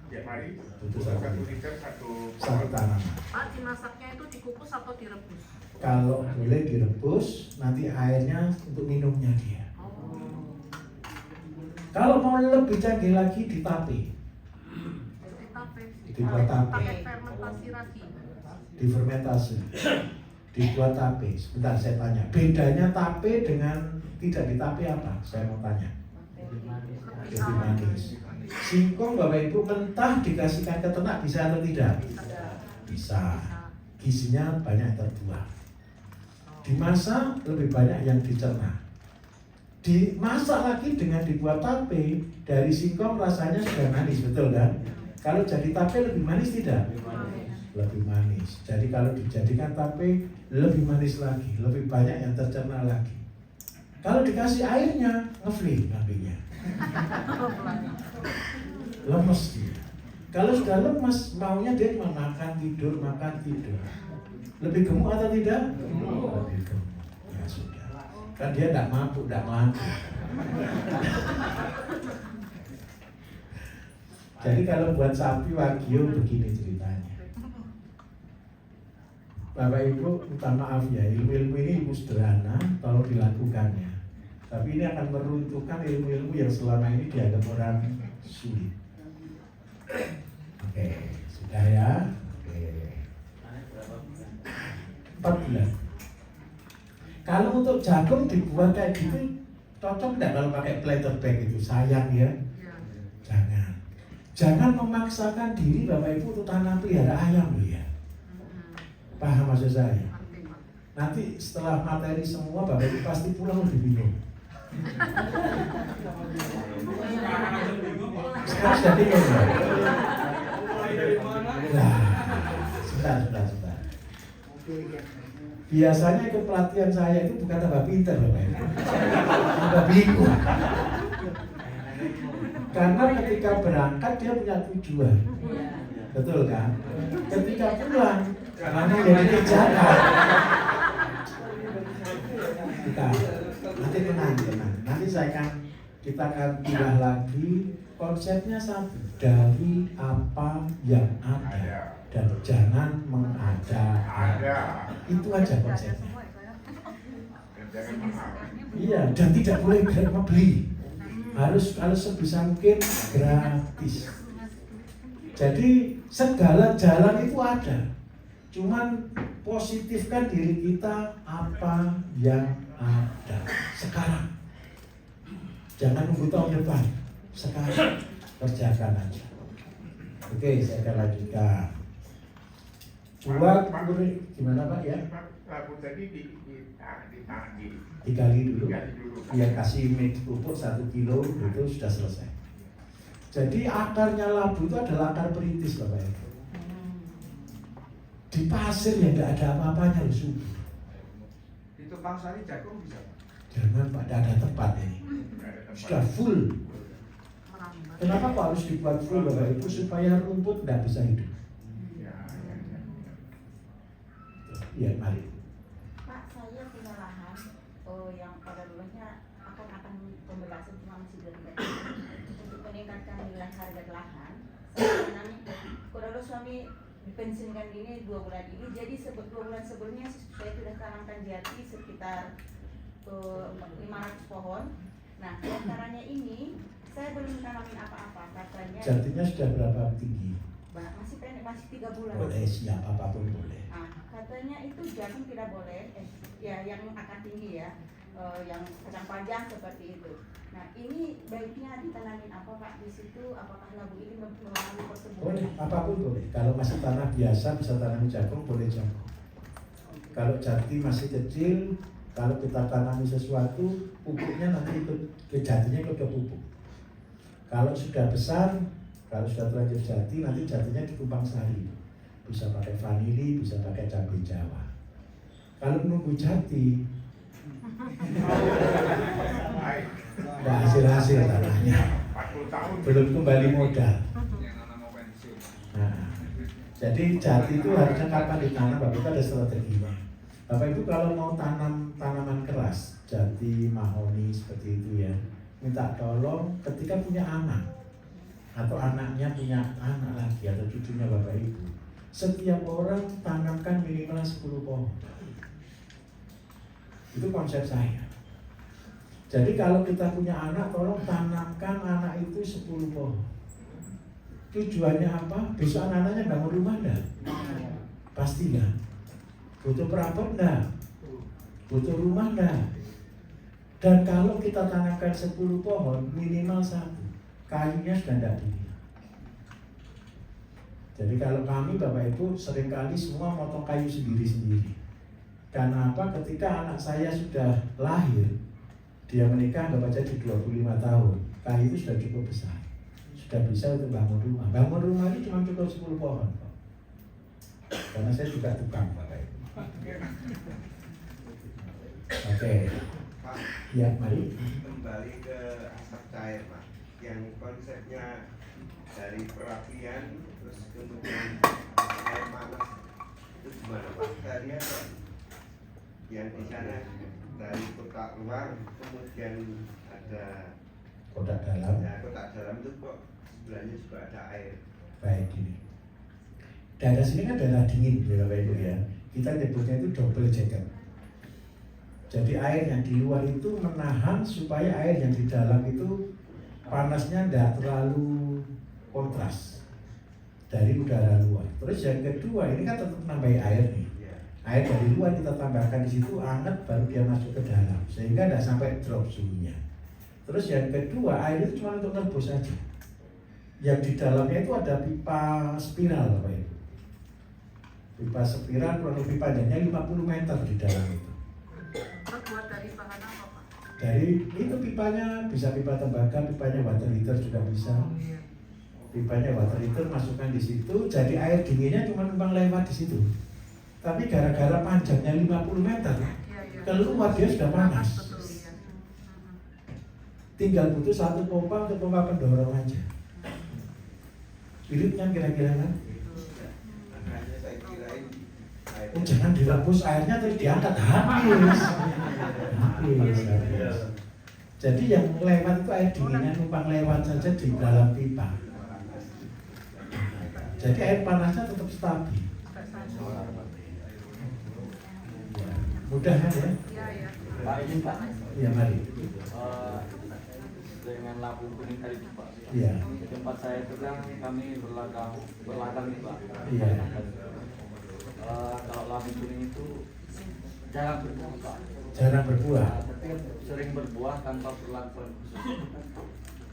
Tiap hari Butuh 1 liter satu 1 tanaman. Pak, dimasaknya itu dikukus atau direbus? Kalau boleh direbus, nanti airnya untuk minumnya dia. Oh. Kalau mau lebih canggih lagi ditape, dibuat tape, Pakai fermentasi lagi. difermentasi, dibuat tape. Sebentar saya tanya, bedanya tape dengan tidak ditape apa? Saya mau tanya. Lebih manis. Singkong Bapak Ibu mentah dikasihkan ke ternak bisa atau tidak? Bisa. Gizinya banyak terbuang. Dimasak lebih banyak yang dicerna. Dimasak lagi dengan dibuat tape, dari singkong rasanya sudah manis, betul kan? Kalau jadi tape lebih manis tidak? Lebih manis. Jadi kalau dijadikan tape lebih manis lagi, lebih banyak yang tercerna lagi. Kalau dikasih airnya, ngefling nantinya. Lemes dia. Kalau sudah lemes, maunya dia cuma makan tidur. Lebih gemuk atau tidak? Lebih gemuk. Ya sudah. Kan dia tidak mampu, tidak mampu. Jadi kalau buat sapi wagyu begini ceritanya. Bapak Ibu, minta maaf ya, ilmu-ilmu ini ilmu sederhana, tolong dilakukannya. Tapi ini akan meruntuhkan ilmu-ilmu yang selama ini dianggap orang sulit. Oke, sudah ya. Oke. 4 bulan. Kalau untuk jagung dibuat kayak gitu, cocok enggak kalau pakai platter bag itu? Sayang ya. Jangan. Jangan memaksakan diri Bapak Ibu untuk tanam pelihara ayam loh ya. Paham maksud saya? Nanti setelah materi semua Bapak Ibu pasti pulang lebih bingung. Sekarang sudah bingung ya? Nah, sebentar. Biasanya ikut pelatihan saya itu bukan tambah pintar Bapak Ibu, tambah bingung. Karena ketika berangkat dia punya tujuan, betul kan? Ketika pulang, karena jadi kejaran. Nanti tenang. Nanti kita akan pilah lagi. Konsepnya satu, dari apa yang ada dan jangan mengada-ada. Itu aja konsepnya. Iya, dan tidak boleh beli. Harus sebisa mungkin gratis. Jadi segala jalan itu ada. Cuman positifkan diri kita apa yang ada sekarang. Jangan nunggu tahun depan. Sekarang kerjakan aja. Oke, saya akan lanjutkan. Buat gimana Pak ya? Labu tadi Digali dulu. digali dulu. Ya kasih mix pupuk 1 kilo itu sudah selesai. Jadi akarnya labu itu adalah akar perintis Bapak Ibu. Di pasir ya tidak ada apa-apanya loh subur. Di Tumpang Sari jagung bisa Pak? Jangan Pak, tidak ada tempat ini. Sudah full. Kenapa kok harus dibuat full Bapak Ibu? Supaya rumput tidak bisa hidup. Ya, mari. Pak, saya punya lahan yang pada dulunya akan pembebasan cuma masih belum untuk meningkatkan nilai harga lahan. Saya menanami kalau suami dipensiunkan ini 2 bulan ini, jadi 2 bulan sebelumnya saya sudah tanamkan jati sekitar 500 pohon. Nah, antaranya ini saya belum tanamin apa-apa katanya. Jatinya sudah berapa tinggi? Masih pendek, masih 3 bulan. Boleh siap apapun boleh. Nah, katanya itu jagung tidak boleh, ya yang akar tinggi ya, yang kacang panjang seperti itu. Nah, ini baiknya ditanamin apa Pak di situ? Apakah labu ini mengalami pertumbuhan? Boleh, apapun boleh. Kalau masih tanah biasa bisa tanam jagung, boleh jagung. Kalau jati masih kecil, kalau kita tanami sesuatu, pupuknya nanti ikut ke jatinya ikut ke pupuk. Kalau sudah besar, kalau sudah terlanjur jati, nanti jatinya di Tumpang Sari. Bisa pakai vanili, bisa pakai cabai Jawa. Kalau menunggu jati, nggak hasil tanahnya, 40 tahun. belum kembali modal. Yang nanam mau pensiun. Nah, jadi jati itu harusnya kapan ditanam, Bapak Ibu ada strateginya. Bapak Ibu kalau mau tanam tanaman keras, jati, mahoni seperti itu ya, minta tolong ketika punya anak atau anaknya punya anak lagi atau cucunya Bapak Ibu, setiap orang tanamkan minimal 10 pohon. Itu konsep saya. Jadi kalau kita punya anak, tolong tanamkan anak itu 10 pohon. Tujuannya apa? Besok anak-anaknya bangun rumah enggak? Pasti enggak. Butuh perabot enggak? Butuh rumah enggak? Dan kalau kita tanamkan 10 pohon, minimal 1. Kayunya sudah enggak dini. Jadi kalau kami Bapak Ibu seringkali semua motong kayu sendiri-sendiri. Karena apa? Ketika anak saya sudah lahir, Dia menikah anggap aja di 25 tahun. Kayu itu sudah cukup besar. Sudah bisa untuk bangun rumah. Bangun rumah itu cuma cukup 10 pohon kok. Karena saya juga tukang Bapak Ibu. Oke. Pak, Ya, mari. kembali ke asap cair Pak, yang konsepnya dari perapian terus kemudian air panas itu gimana Pak? Saya lihat Pak, yang di sana dari kotak luar kemudian ada Kotak dalam. ya, kotak dalam itu kok sebelahnya juga ada air. Baik ini. Daerah sini kan daerah dingin ya Bapak Ibu ya. Kita nyebutnya itu double jacket. Jadi air yang di luar itu menahan supaya air yang di dalam itu panasnya tidak terlalu kontras dari udara luar. Terus yang kedua ini kan tetap nambahin air nih. Ya. Air dari luar kita tambahkan di situ hangat baru dia masuk ke dalam sehingga tidak sampai drop suhunya. Terus yang kedua air itu cuma untuk nebus saja. Yang di dalamnya itu ada pipa spiral Bapak Ibu. Pipa spiral kurang lebih panjangnya 50 meter di dalam itu. Terbuat dari bahan apa, Pak? Dari itu pipanya bisa pipa tembaga, pipanya water heater juga bisa. Pipanya water heater masukkan di situ, jadi air dinginnya cuma numpang lewat di situ. Tapi gara-gara panjangnya 50 meter, Iya, iya. keluar dia sudah panas. Betul, iya. Tinggal butuh satu pompa untuk pompa pendorong aja. Mirip kan kira-kira kan? Makanya saya kirain air Oh, jangan direbus airnya terus diangkat habis. Habis. Jadi yang lewat itu air dinginnya numpang lewat saja di dalam pipa. Jadi air panasnya tetap stabil. Ya, mudah kan ya? Iya, iya. Pak izin Pak, Ya mari. dengan lampu kuning tadi Pak. Iya. Di tempat saya itu kan kami berladang nih Pak. Iya. Kalau lampu kuning itu jarang berbuah Pak. Jarang berbuah. Tapi sering berbuah tanpa perlakuan khusus.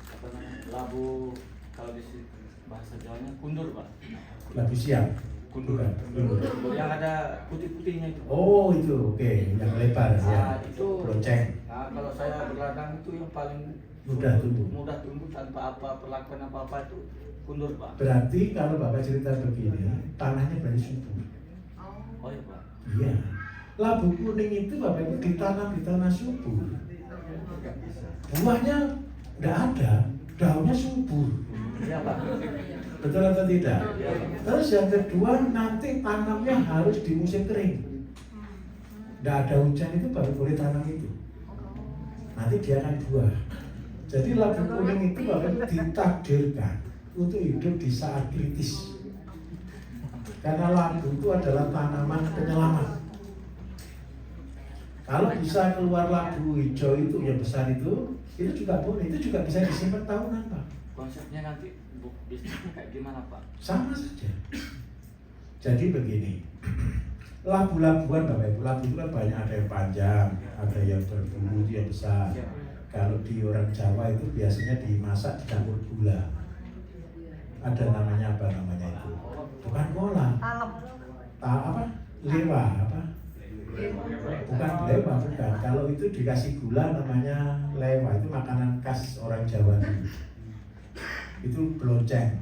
Apa namanya? Labu kalau di bahasa Jawanya kundur Pak. Labu siam. Kundur. Bukan, kundur. Yang ada putih-putihnya itu. Oh itu oke, yang lebar ya. Itu Lonceng. Nah, kalau saya berladang itu yang paling Mudah tumbuh. mudah tumbuh tanpa perlakuan apa itu kundur Pak. Berarti kalau Bapak cerita begini, tanahnya berarti subur. Oh iya Pak. Iya. Labu kuning itu Bapak Ibu ditanam di tanah subur. Buahnya tidak ada, daunnya subur. Iya Pak. Betul atau tidak? Iya Pak. Terus yang kedua nanti tanamnya harus di musim kering. Tidak ada hujan itu baru boleh tanam itu. Nanti dia akan buah. Jadi labu kuning itu Bapak Ibu ditakdirkan untuk hidup di saat kritis. Karena labu itu adalah tanaman penyelamat. Kalau bisa keluar labu hijau itu yang besar itu juga boleh. Itu juga bisa disimpan tahunan Pak. Konsepnya nanti bisnisnya kayak gimana Pak? Sama saja. Jadi begini, labu-labuan Bapak Ibu, labu itu kan banyak, ada yang panjang, ada yang berbulu, yang besar. Kalau di orang Jawa itu biasanya dimasak dicampur gula. Ada namanya apa namanya itu? Bukan kola. Alam. Apa? Lewa apa? Bukan lewa, bukan. Kalau itu dikasih gula namanya lewa. Itu makanan khas orang Jawa dulu. Itu belonceng.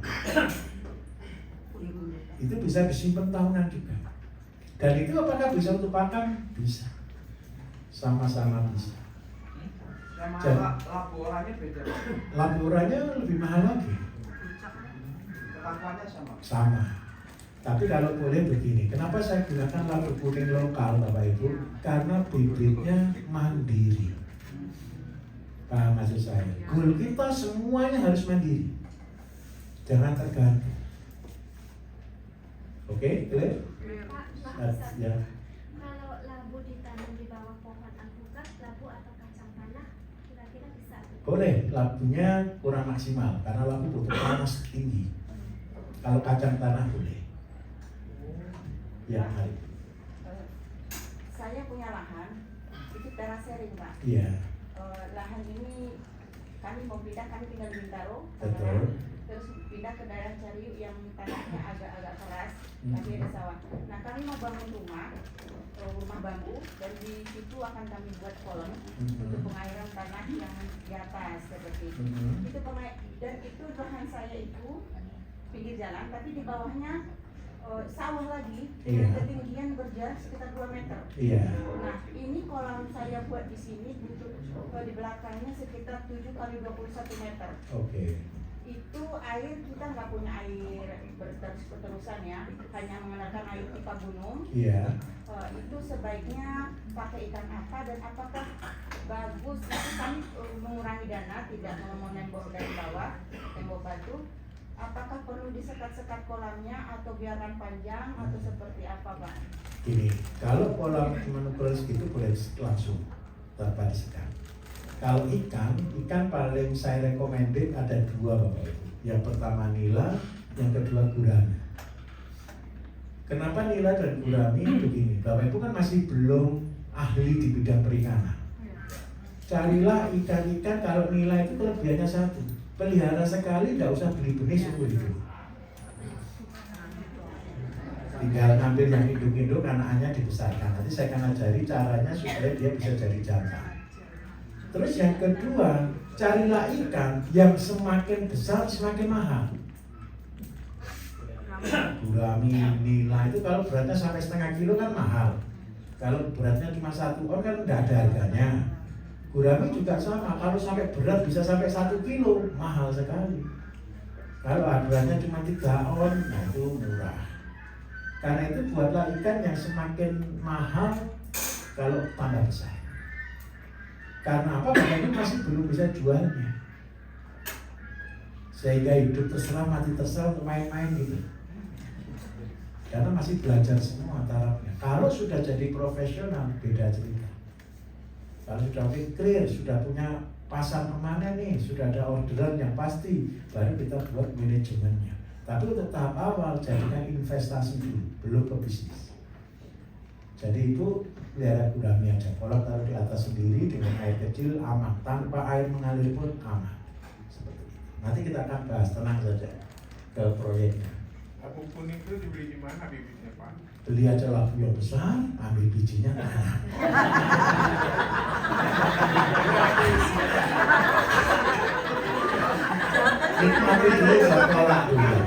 Itu bisa disimpan tahunan juga. Dan itu apakah bisa untuk pakan? Bisa. Sama-sama bisa. Sama Jadi- labu orangnya beda. Labu oranye lebih mahal lagi. Ketangkaannya sama. Sama. Tapi kalau boleh begini, kenapa saya gunakan labu kuning lokal Bapak Ibu? Karena bibitnya mandiri. Paham maksud saya? Gul kita semuanya harus mandiri. Jangan tergantung. Oke, clear? Ya. Kalau labu ditanam di bawah pohon alpukat, labu atau kacang tanah, kira-kira bisa? Boleh, labunya kurang maksimal karena labu butuh panas tinggi. Kalau kacang tanah boleh. Ya, mari. Saya punya lahan, itu terasering Pak. Iya. Lahan ini kami mau pindah, kami tinggal di Bintaro, Betul. Tangerang, terus pindah ke daerah Cariu yang tanahnya agak-agak keras, tapi ada sawah. Nah kami mau bangun rumah bambu, dan di situ akan kami buat kolam untuk pengairan tanah yang di atas seperti itu. Dan itu lahan saya itu pinggir jalan, tapi di bawahnya sawah lagi dengan ketinggian berjarak sekitar 2 meter. Iya. Nah, ini kolam saya buat di sini di belakangnya sekitar 7 kali 21 meter. Oke. Itu air kita nggak punya air berterus-terusan ya, hanya mengandalkan air pipa gunung. Iya. Itu sebaiknya pakai ikan apa dan apakah bagus? Itu kami mengurangi dana, tidak mau nembok dari bawah, tembok batu. Apakah perlu disekat-sekat kolamnya atau biarkan panjang atau seperti apa, Pak? Gini, kalau kolam monokultur itu boleh langsung tanpa disekat. Kalau ikan paling saya recommended ada 2 Bapak Ibu. Yang pertama nila, yang kedua gurami. Kenapa nila dan gurami? Begini, Bapak Ibu kan masih belum ahli di bidang perikanan. Carilah ikan-ikan, kalau nila itu kelebihannya satu, pelihara sekali, tidak usah beli benih seumur hidup. Tinggal ngambil yang induk-induk, anak-anaknya dibesarkan. Nanti saya akan ajari caranya supaya dia bisa jadi jantan. Terus yang kedua, carilah ikan yang semakin besar semakin mahal. Gurami, nila itu kalau beratnya sampai setengah kilo kan mahal. Kalau beratnya cuma 1 on kan tidak ada harganya. Gurami juga sama, kalau sampai berat bisa sampai 1 kilo, mahal sekali. Kalau beratnya cuma 3 on, nah itu murah. Karena itu buatlah ikan yang semakin mahal kalau tambah besar. Karena apa? Karena itu masih belum bisa jualnya. Sehingga hidup terserah, mati terserah untuk main-main gitu. Karena masih belajar semua tarafnya. Kalau sudah jadi profesional, beda cerita. Kalau sudah clear, sudah punya pasar permanen nih, sudah ada orderan yang pasti, baru kita buat manajemennya. Tapi untuk tahap awal, jadikan investasi dulu, belum ke bisnis. Jadi itu pelihara gurami aja, kalau taruh di atas sendiri dengan air kecil aman, tanpa air mengalir pun aman. Seperti itu. Nanti kita akan bahas, tenang saja ke proyeknya. Labu kuning itu dibeli di mana bibitnya, Pak? Beli aja labu yang besar, ambil bijinya tanam. Nikmati dulu sekolah dulu.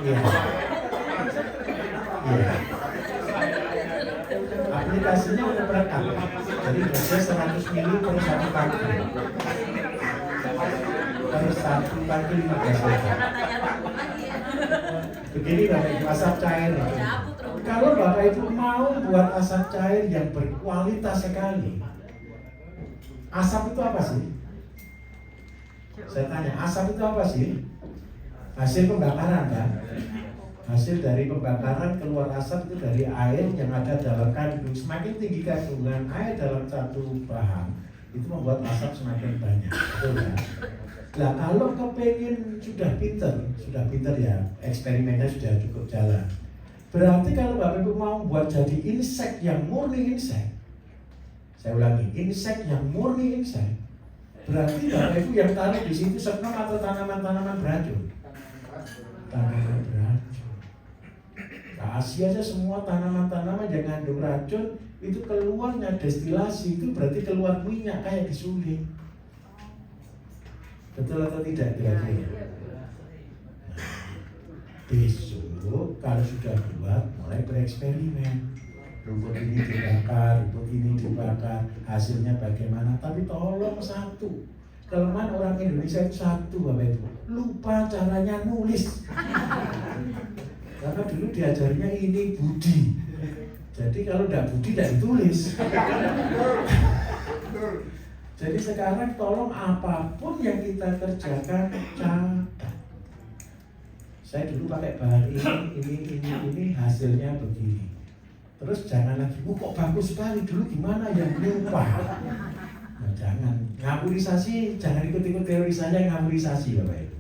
Iya. Iya. Aplikasinya udah berekam. Jadi biasanya 100 mili per 1 kaki. Per 1 kaki 15 liter. Begini Bapak Ibu, asap cair. Kalau Bapak Ibu mau buat asap cair yang berkualitas sekali, asap itu apa sih? Saya tanya, asap itu apa sih? Hasil pembakaran kan? Hasil dari pembakaran keluar asap itu dari air yang ada dalam kandung. Semakin tinggi kandungan air dalam satu bahan, itu membuat asap semakin banyak. Betul kan? Nah kalau kepengen sudah pinter ya, eksperimennya sudah cukup jalan. Berarti kalau Bapak Ibu mau buat jadi insek yang murni insek, saya ulangi, insek yang murni insek, berarti Bapak Ibu yang taruh di situ sekam atau tanaman-tanaman beracun. Tanaman beracun. Kasih aja semua tanaman-tanaman yang mengandung racun, itu keluarnya destilasi, itu berarti keluar minyak kayak disuling. Betul atau tidak kira-kira? Besok kalau sudah buat, mulai bereksperimen. Rumput ini dibakar, rumput ini dibakar, hasilnya bagaimana? Tapi tolong satu, kelemahan orang Indonesia itu satu Bapak Ibu, lupa caranya nulis. Karena dulu diajarnya ini budi. Jadi kalau tidak budi tidak ditulis. Jadi sekarang tolong apapun yang kita kerjakan catat. Saya dulu pakai bahan ini hasilnya begini. Terus jangan lagi, kok bagus sekali dulu gimana yang lupa. Nah, jangan ngamurisasi, jangan ikut-ikut teori saya ngamurisasi Bapak Ibu.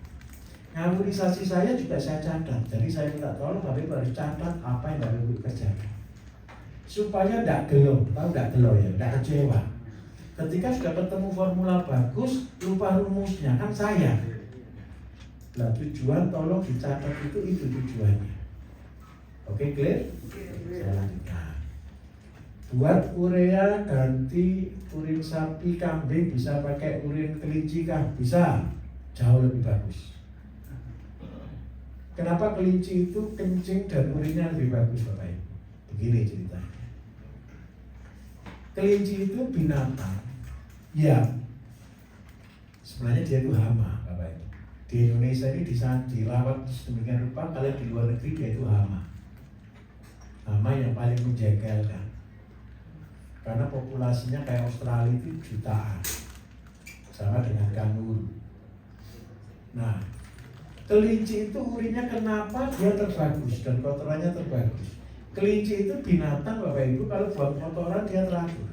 Ngamurisasi saya juga saya catat. Jadi saya minta tolong Bapak Ibu harus catat apa yang Bapak Ibu kerjakan. supaya tidak gelo, tahu tidak gelo ya, tidak kecewa. Ketika sudah ketemu formula bagus, lupa rumusnya, kan sayang. Nah, tujuan tolong dicatat itu tujuannya. Oke, clear? Saya lanjutkan. Buat urea ganti urin sapi, kambing, bisa pakai urin kelinci kah? Bisa, jauh lebih bagus. Kenapa kelinci itu kencing dan urinnya lebih bagus, Bapak Ibu? Begini ceritanya. Kelinci itu binatang yang sebenarnya dia itu hama, Bapak Ibu. Di Indonesia ini dirawat sedemikian rupa, kalau di luar negeri dia itu hama. Hama yang paling menjegalkan. Karena populasinya kayak Australia itu jutaan, sama dengan kanguru. Nah, kelinci itu urinnya kenapa dia terbagus dan kotorannya terbagus? Kelinci itu binatang, Bapak Ibu, kalau buang kotoran dia teratur.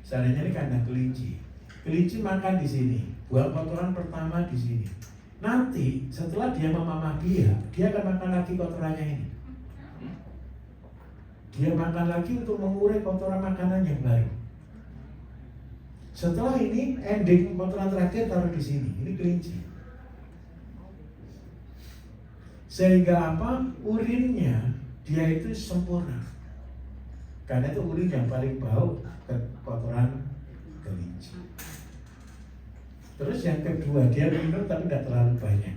Seandainya ini kandang kelinci, kelinci makan di sini, buang kotoran pertama di sini. Nanti setelah dia memamah dia akan makan lagi kotorannya ini. Dia makan lagi untuk mengurai kotoran makanan yang baru. Setelah ini ending kotoran terakhir taruh di sini. Ini kelinci. Sehingga apa? Urinnya dia itu sempurna. Karena itu urin yang paling bau ke kotoran kelinci. Terus yang kedua, dia minum tapi tidak terlalu banyak.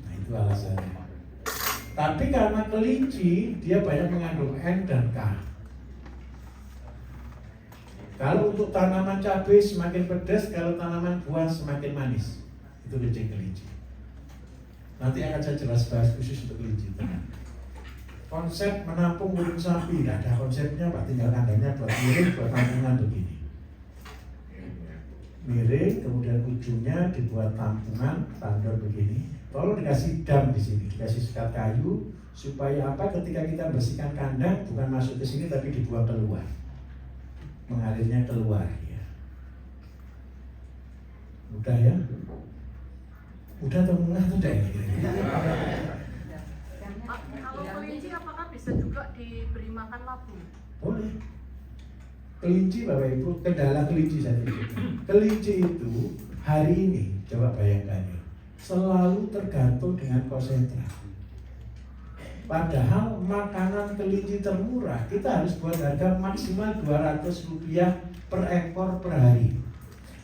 Nah, itu alasannya. Tapi karena kelinci, dia banyak mengandung N dan K. Kalau untuk tanaman cabai semakin pedas, kalau tanaman buah semakin manis. Itu kencing kelinci. Nanti akan saya jelas bahas khusus untuk kelinci. Konsep menampung urin sapi, tidak ada konsepnya, Pak. Tinggal kandangnya buat miring, buat tampungan begini. Miring, kemudian ujungnya dibuat tampungan, tandon begini. Tolong dikasih dam di sini, dikasih sekat kayu supaya apa? Ketika kita bersihkan kandang bukan masuk ke sini tapi dibuang keluar, mengalirnya keluar. Ya. Udah ya? Udah atau enggak? Udah ya? Pak, kalau kelinci apakah bisa juga diberi makan labu? Boleh. Kelinci, Bapak Ibu, kendala kelinci saya tunjukkan. Kelinci itu hari ini, coba bayangkan ya, selalu tergantung dengan konsentrasi. Padahal makanan kelinci termurah kita harus buat harga maksimal Rp200 per ekor per hari.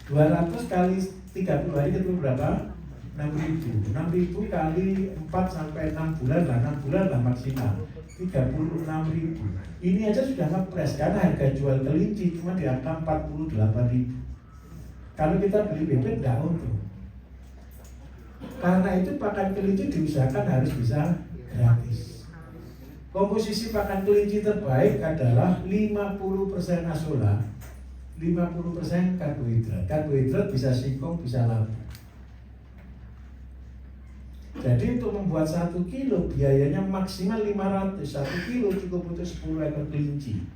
200 kali 30 hari itu berapa? 6.000. 6.000 kali 4 sampai 6 bulan lah, 6 bulan lah maksimal. 36.000. Ini aja sudah ngepres karena harga jual kelinci cuma di angka 48.000. Kalau kita beli bebek tidak untung. Karena itu pakan kelinci diusahakan harus bisa gratis. Komposisi pakan kelinci terbaik adalah 50% asola, 50% karbohidrat. Karbohidrat bisa singkong, bisa labu. Jadi untuk membuat 1 kilo biayanya maksimal 500. 1 kilo cukup untuk 10 ekor kelinci.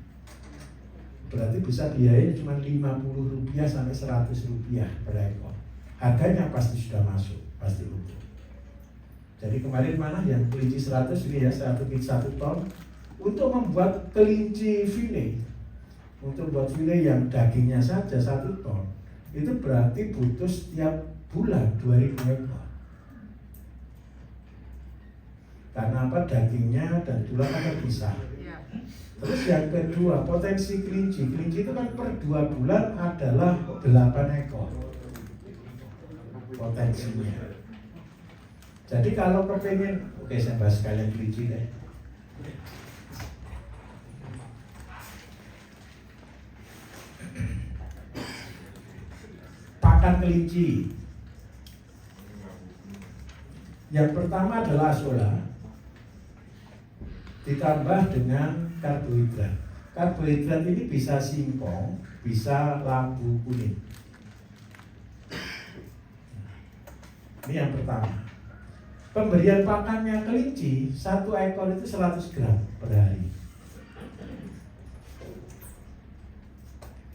Berarti bisa biayanya cuma Rp50 sampai Rp100 per ekor. Harganya pasti sudah masuk, pasti untung. Jadi kemarin mana yang kelinci 100 ini ya, 1 ton. Untuk membuat kelinci file, untuk buat file yang dagingnya saja 1 ton, itu berarti butuh setiap bulan 2.000 ekor. Karena apa? Dagingnya dan tulang kan terpisah. Terus yang kedua, potensi kelinci. Kelinci itu kan per 2 bulan adalah 8 ekor potensinya. Jadi kalau kepengen, oke saya bahas sekalian kelinci deh. Pakan kelinci. Yang pertama adalah asola, ditambah dengan karbohidrat. Karbohidrat ini bisa singkong, bisa labu kuning. Ini yang pertama. Pemberian pakannya kelinci 1 ekor itu 100 gram per hari.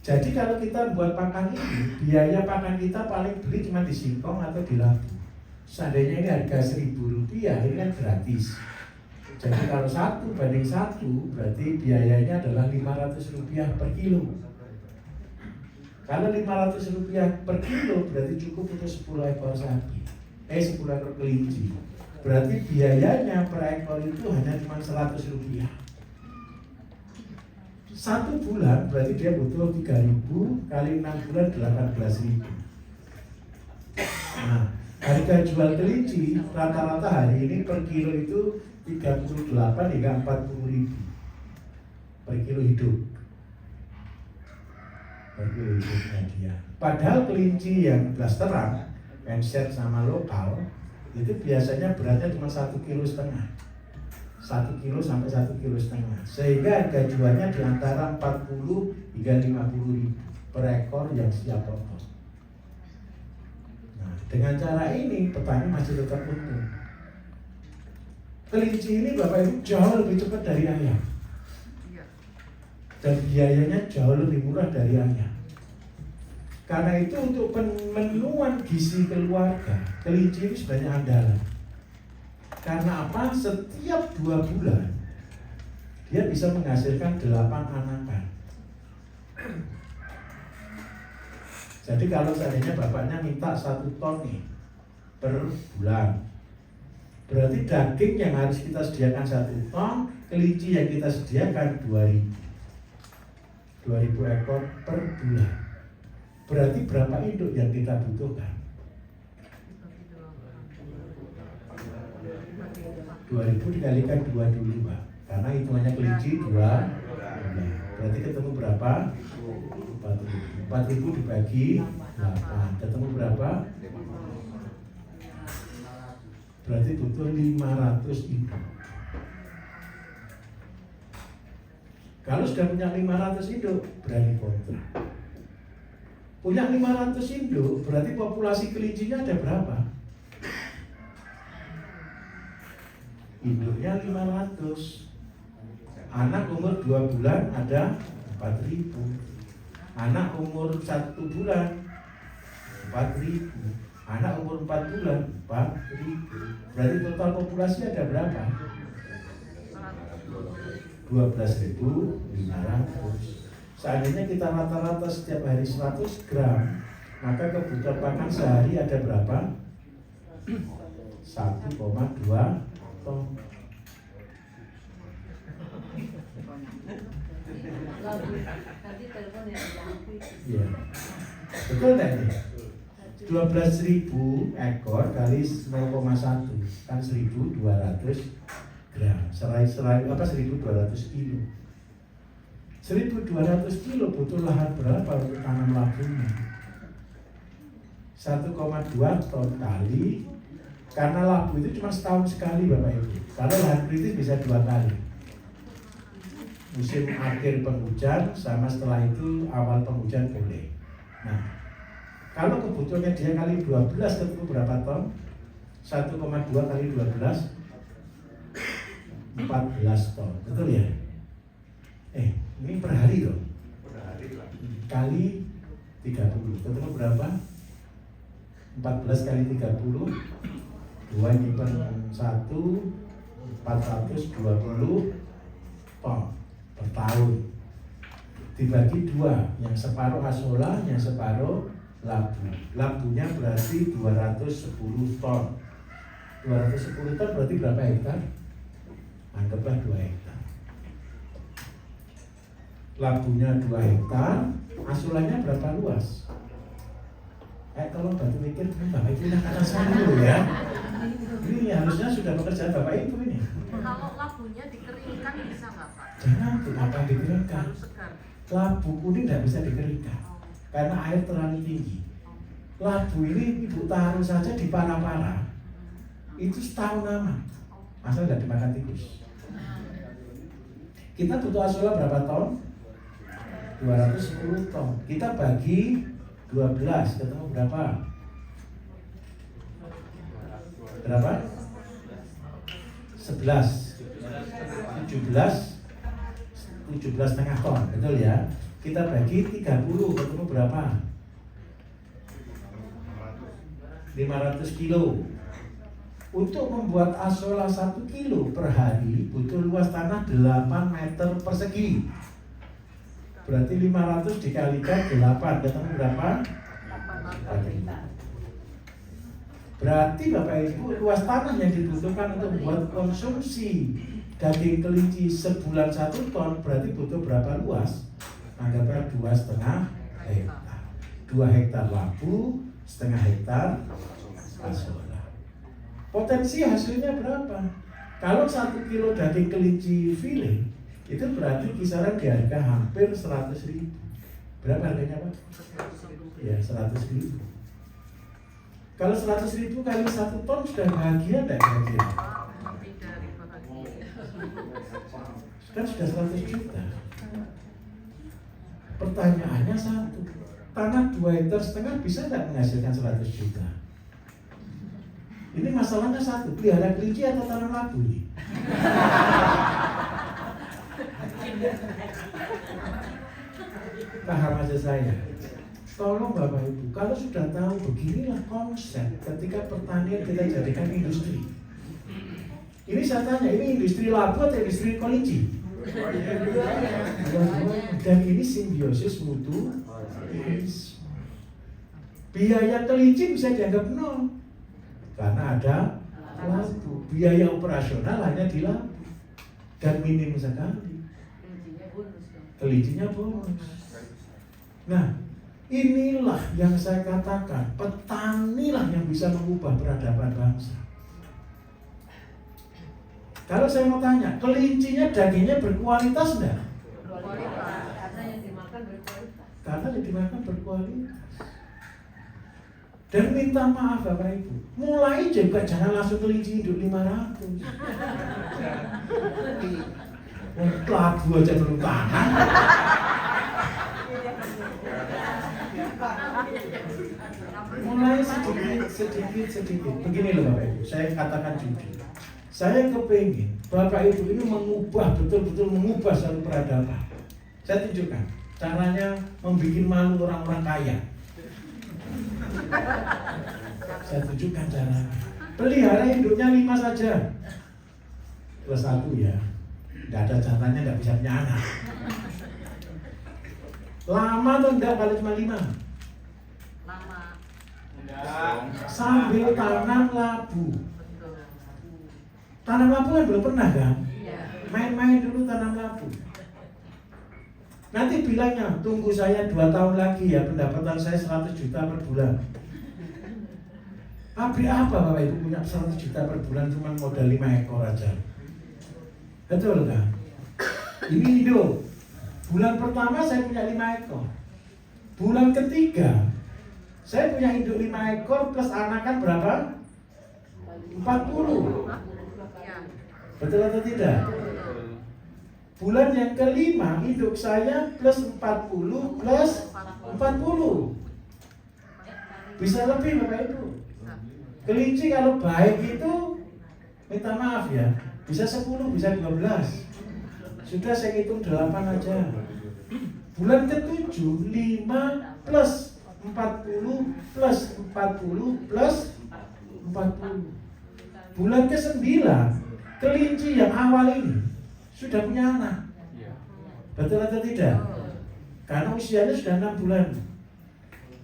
Jadi kalau kita buat pakan ini, biaya pakan kita paling beli cuma di singkong atau di labu. Seandainya ini harga Rp1.000, ini kan gratis. Jadi kalau 1:1 berarti biayanya adalah Rp500 per kilo. Kalau Rp500 per kilo berarti cukup untuk 10 ekor sapi, 10 ekor kelinci. Berarti biayanya per ekor itu hanya cuma Rp100. 1 bulan berarti dia butuh 3.000 kali 6 bulan 18.000. Nah, harga jual kelinci rata-rata hari ini per kilo itu 38 hingga 40.000 per kilo hidup. Per kilo hidupnya dia. Padahal kelinci yang blasteran, enset sama lokal itu biasanya beratnya cuma 1,5 kilo. 1 kilo sampai 1,5 kilo. Sehingga harga jualnya di antara 40 hingga 50.000 per ekor yang siap potong. Nah, dengan cara ini petani masih tetap untung. Kelinci ini Bapak Ibu jauh lebih cepat dari ayam. Iya. Dan biayanya jauh lebih murah dari ayam. Karena itu untuk pemenuhan gizi keluarga, kelinci ini sebenarnya andalan. Karena apa? Setiap 2 bulan dia bisa menghasilkan 8 anakan. Jadi kalau seandainya bapaknya minta 1 ton nih per bulan, berarti daging yang harus kita sediakan 1 ton, kelinci yang kita sediakan 2.000 ekor per bulan. Berarti berapa induk yang kita butuhkan? 2.000 dikalikan 2 dulu Pak, karena hitungannya kelinci 2. Berarti ketemu berapa? 4.000. 4.000 dibagi 8, ketemu berapa? Berarti butuh 500 induk. Kalau sudah punya 500 induk, berani kontrak. Punya 500 induk, berarti populasi kelincinya ada berapa? Induknya 500. Anak umur 2 bulan ada 4.000. Anak umur 1 bulan 4.000. Anak umur 4 bulan 4.000. Berarti total populasi ada berapa? 12.500. Seandainya kita rata-rata setiap hari 100 gram, maka kebutuhan pakan sehari ada berapa? 1,2 ton. Iya. Betul nggak ini? 12.000 ekor kali 0,1 kan 1.200 gram. Serai 1.200 kilo. 1.200 kilo butuh lahan berapa untuk tanam labunya? 1,2 ton kali, karena labu itu cuma setahun sekali Bapak Ibu. Kalau lahan kritis bisa 2 kali. Musim akhir penghujan sama setelah itu awal penghujan boleh. Nah, kalau kebutuhannya dia kali 12 ketemu berapa ton? 1,2 kali 12 14 ton. Betul ya? Ini per hari dong. Per hari lah. Kali 30. Ketemu berapa? 14 kali 30. 2 nyimpen 1, 420 ton per tahun. Dibagi 2, yang separuh asola, yang separuh labu. Labunya berarti 210 ton. 210 ton berarti berapa hektar? Anggaplah 2 hektar. Labunya 2 hektar, asulanya berapa luas? Tolong bantu mikir, Bapak Ibu nak kata saya dulu ya. Ini harusnya sudah pekerjaan Bapak Ibu ini. Kalau labunya dikeringkan bisa nggak Pak? Jangan, kenapa dikeringkan? Harus segar. Labu kuning tidak bisa dikeringkan karena air terlalu tinggi. Labu ini Ibu taruh saja di para-para, itu setahun lama, asal tidak dimakan tikus. Kita butuh asola berapa ton? 210 ton. Kita bagi 12, ketemu berapa? Berapa? 11 17,5 ton, betul ya? Kita bagi 30, ketemu berapa? 500 kilo. Untuk membuat asola 1 kilo per hari butuh luas tanah 8 meter persegi. Berarti 500 dikalikan 8, ketemu berapa? 4.000. Berarti Bapak Ibu luas tanah yang dibutuhkan untuk membuat konsumsi daging kelinci sebulan 1 ton berarti butuh berapa luas? Anggapnya 2,5 hektar. 2 hektar labu, setengah hektar asola. Potensi hasilnya berapa? Kalau 1 kilo daging kelinci file itu berarti kisaran di harga hampir 100.000. Berapa harganya Pak? Ya 100.000. Kalau 100.000 kali 1 ton sudah bahagia enggak kira-kira? Kan sudah 100 juta. Pertanyaannya satu, tanah 2,5 hektar bisa enggak menghasilkan 100 juta? Ini masalahnya satu, pelihara kelinci atau tanam labu nih? Paham aja saya. Tolong Bapak Ibu, kalau sudah tahu beginilah konsep ketika pertanian kita jadikan industri. Ini saya tanya, ini industri labu atau industri kelinci? Dan ini simbiosis mutu. Biaya kelinci bisa dianggap nol karena ada labu. Biaya operasional hanya di labu dan minim sekali. Kelincinya bonus. Nah, inilah yang saya katakan, petanilah yang bisa mengubah peradaban bangsa. Kalau saya mau tanya, kelincinya dagingnya berkualitas enggak? Berkualitas. Karena yang dimakan berkualitas. Karena yang dimakan berkualitas. Dan minta maaf Bapak Ibu, mulai juga jangan langsung kelinci hidup 500. Labu aja belum tahan. Mulai sedikit. Begini loh Bapak Ibu, saya katakan jujur. Saya kepingin Bapak Ibu ini betul-betul mengubah satu peradaban. Saya tunjukkan caranya membuat malu orang-orang kaya. Saya tunjukkan caranya. Pelihara induknya 5 saja. Plus 1 ya. Nggak ada caranya, nggak bisa punya anak. Lama atau enggak kalau cuma 5? Lama. Sambil tanam labu. Tanam labu kan belum pernah kan? Main-main dulu tanam labu. Nanti bilangnya, tunggu saya 2 tahun lagi ya, pendapatan saya 100 juta per bulan. Pabrik apa Bapak Ibu punya 100 juta per bulan cuma modal 5 ekor aja? Betul kan? Ini hidup. Bulan pertama saya punya 5 ekor. Bulan ketiga saya punya induk 5 ekor plus anakan berapa? 40. Betul atau tidak? Bulan yang kelima induk saya plus 40 plus 40. Bisa lebih Bapak Ibu. Kelinci kalau baik itu minta maaf ya, bisa 10, bisa 12. Sudah saya hitung 8 aja. Bulan ke-7 5 plus 40 plus 40 plus 40. Bulan ke-9 kelinci yang awal ini sudah punya anak. Betul atau tidak? Karena usianya sudah 6 bulan.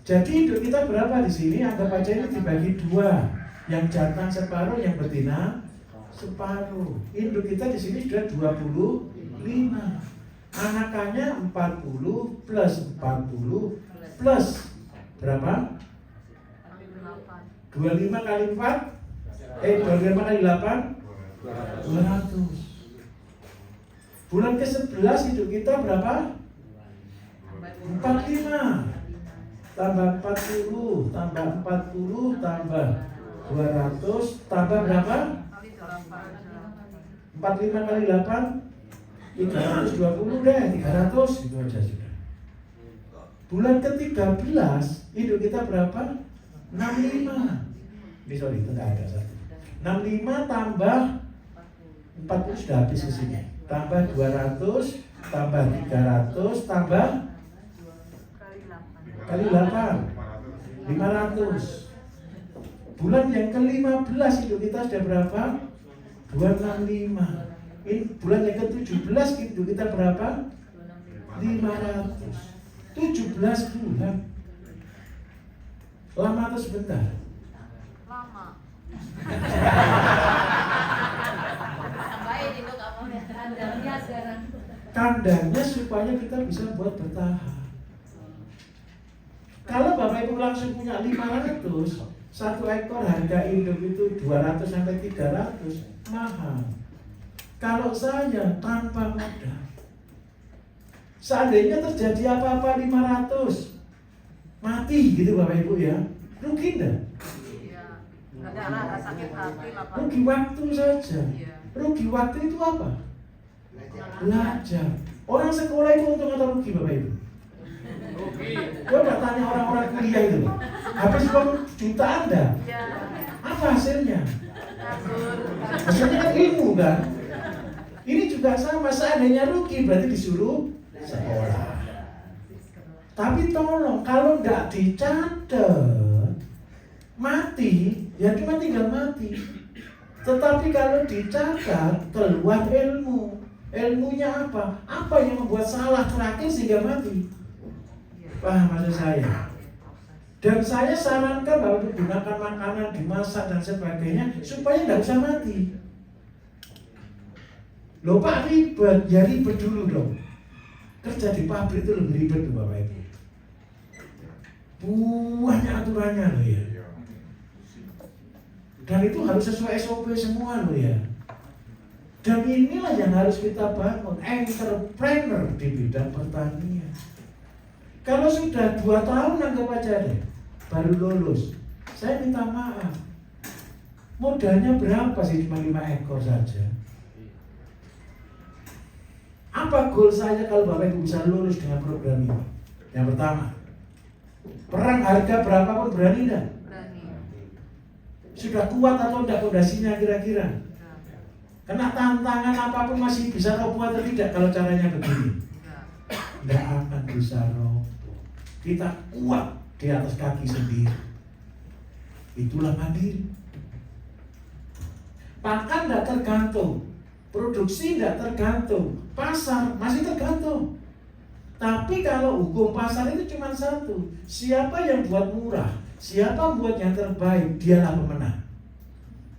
Jadi induk kita berapa di sini? Anggap aja ini dibagi 2. Yang jantan separuh, yang betina separuh. Induk kita di sini sudah 25. Anakannya 40 plus 40 plus berapa? 25 kali 4? 25 kali 8? 200. Bulan ke-11 hidup kita berapa? 45. Tambah 40, tambah 40, tambah 200, tambah berapa? 45 kali 8? 320 deh, 300 itu aja sudah. Bulan ke-13 hidup kita berapa? 65. Ini sorry, itu enggak ada satu. 65 tambah 40 sudah habis ke sini. Tambah 200, tambah 300, tambah kali 8 500. Bulan yang ke-15 hidup kita sudah berapa? 265. Ini bulan yang ke-17 hidup kita berapa? 500. 17 bulan. Lama atau sebentar? Lama. Kandangnya supaya kita bisa buat bertahan. Kalau Bapak Ibu langsung punya 500, satu ekor harga induk itu 200 sampai 300, mahal. Kalau saya tanpa modal, seandainya terjadi apa-apa 500, mati gitu Bapak Ibu ya, rugi enggak? Iya. Ada sakit hati lah Pak. Rugi waktu saja. Iya. Rugi waktu itu apa? Belajar. Orang sekolah itu untung atau rugi Bapak Ibu? Rugi. Gue udah tanya orang-orang kuliah itu, habis uang jutaan dah, Iya. apa hasilnya? Kabur. Hasilnya kan ilmu kan? Ini juga sama, seandainya rugi berarti disuruh sekolah. Tapi tolong, kalau nggak dicatat, mati, ya cuma tinggal mati. Tetapi kalau dicatat, keluar ilmu. Ilmunya apa? Apa yang membuat salah terakhir sehingga mati? Paham maksud saya? Dan saya sarankan bahwa gunakan makanan dimasak dan sebagainya supaya nggak usah mati. Loh Pak ribet, ya ribet dulu dong. Kerja di pabrik itu lebih ribet tuh Bapak Ibu. Banyak aturannya loh ya. Dan itu harus sesuai SOP semua loh ya. Dan inilah yang harus kita bangun, entrepreneur di bidang pertanian. Kalau sudah 2 tahun anggap aja deh, baru lulus, saya minta maaf. Modalnya berapa sih, cuma 5 ekor saja. Apa goal saya kalau Bapak Ibu bisa lulus dengan program ini? Yang pertama, perang harga berapapun berani enggak? Berani. Sudah kuat atau enggak fondasinya kira-kira? Kena tantangan apapun masih bisa roboh atau tidak kalau caranya begini? Enggak akan bisa roboh. Kita kuat di atas kaki sendiri. Itulah mandiri. Pakan enggak tergantung, produksi enggak tergantung, pasar masih tergantung. Tapi kalau hukum pasar itu cuma satu, siapa yang buat murah, siapa buat yang terbaik, dialah pemenang.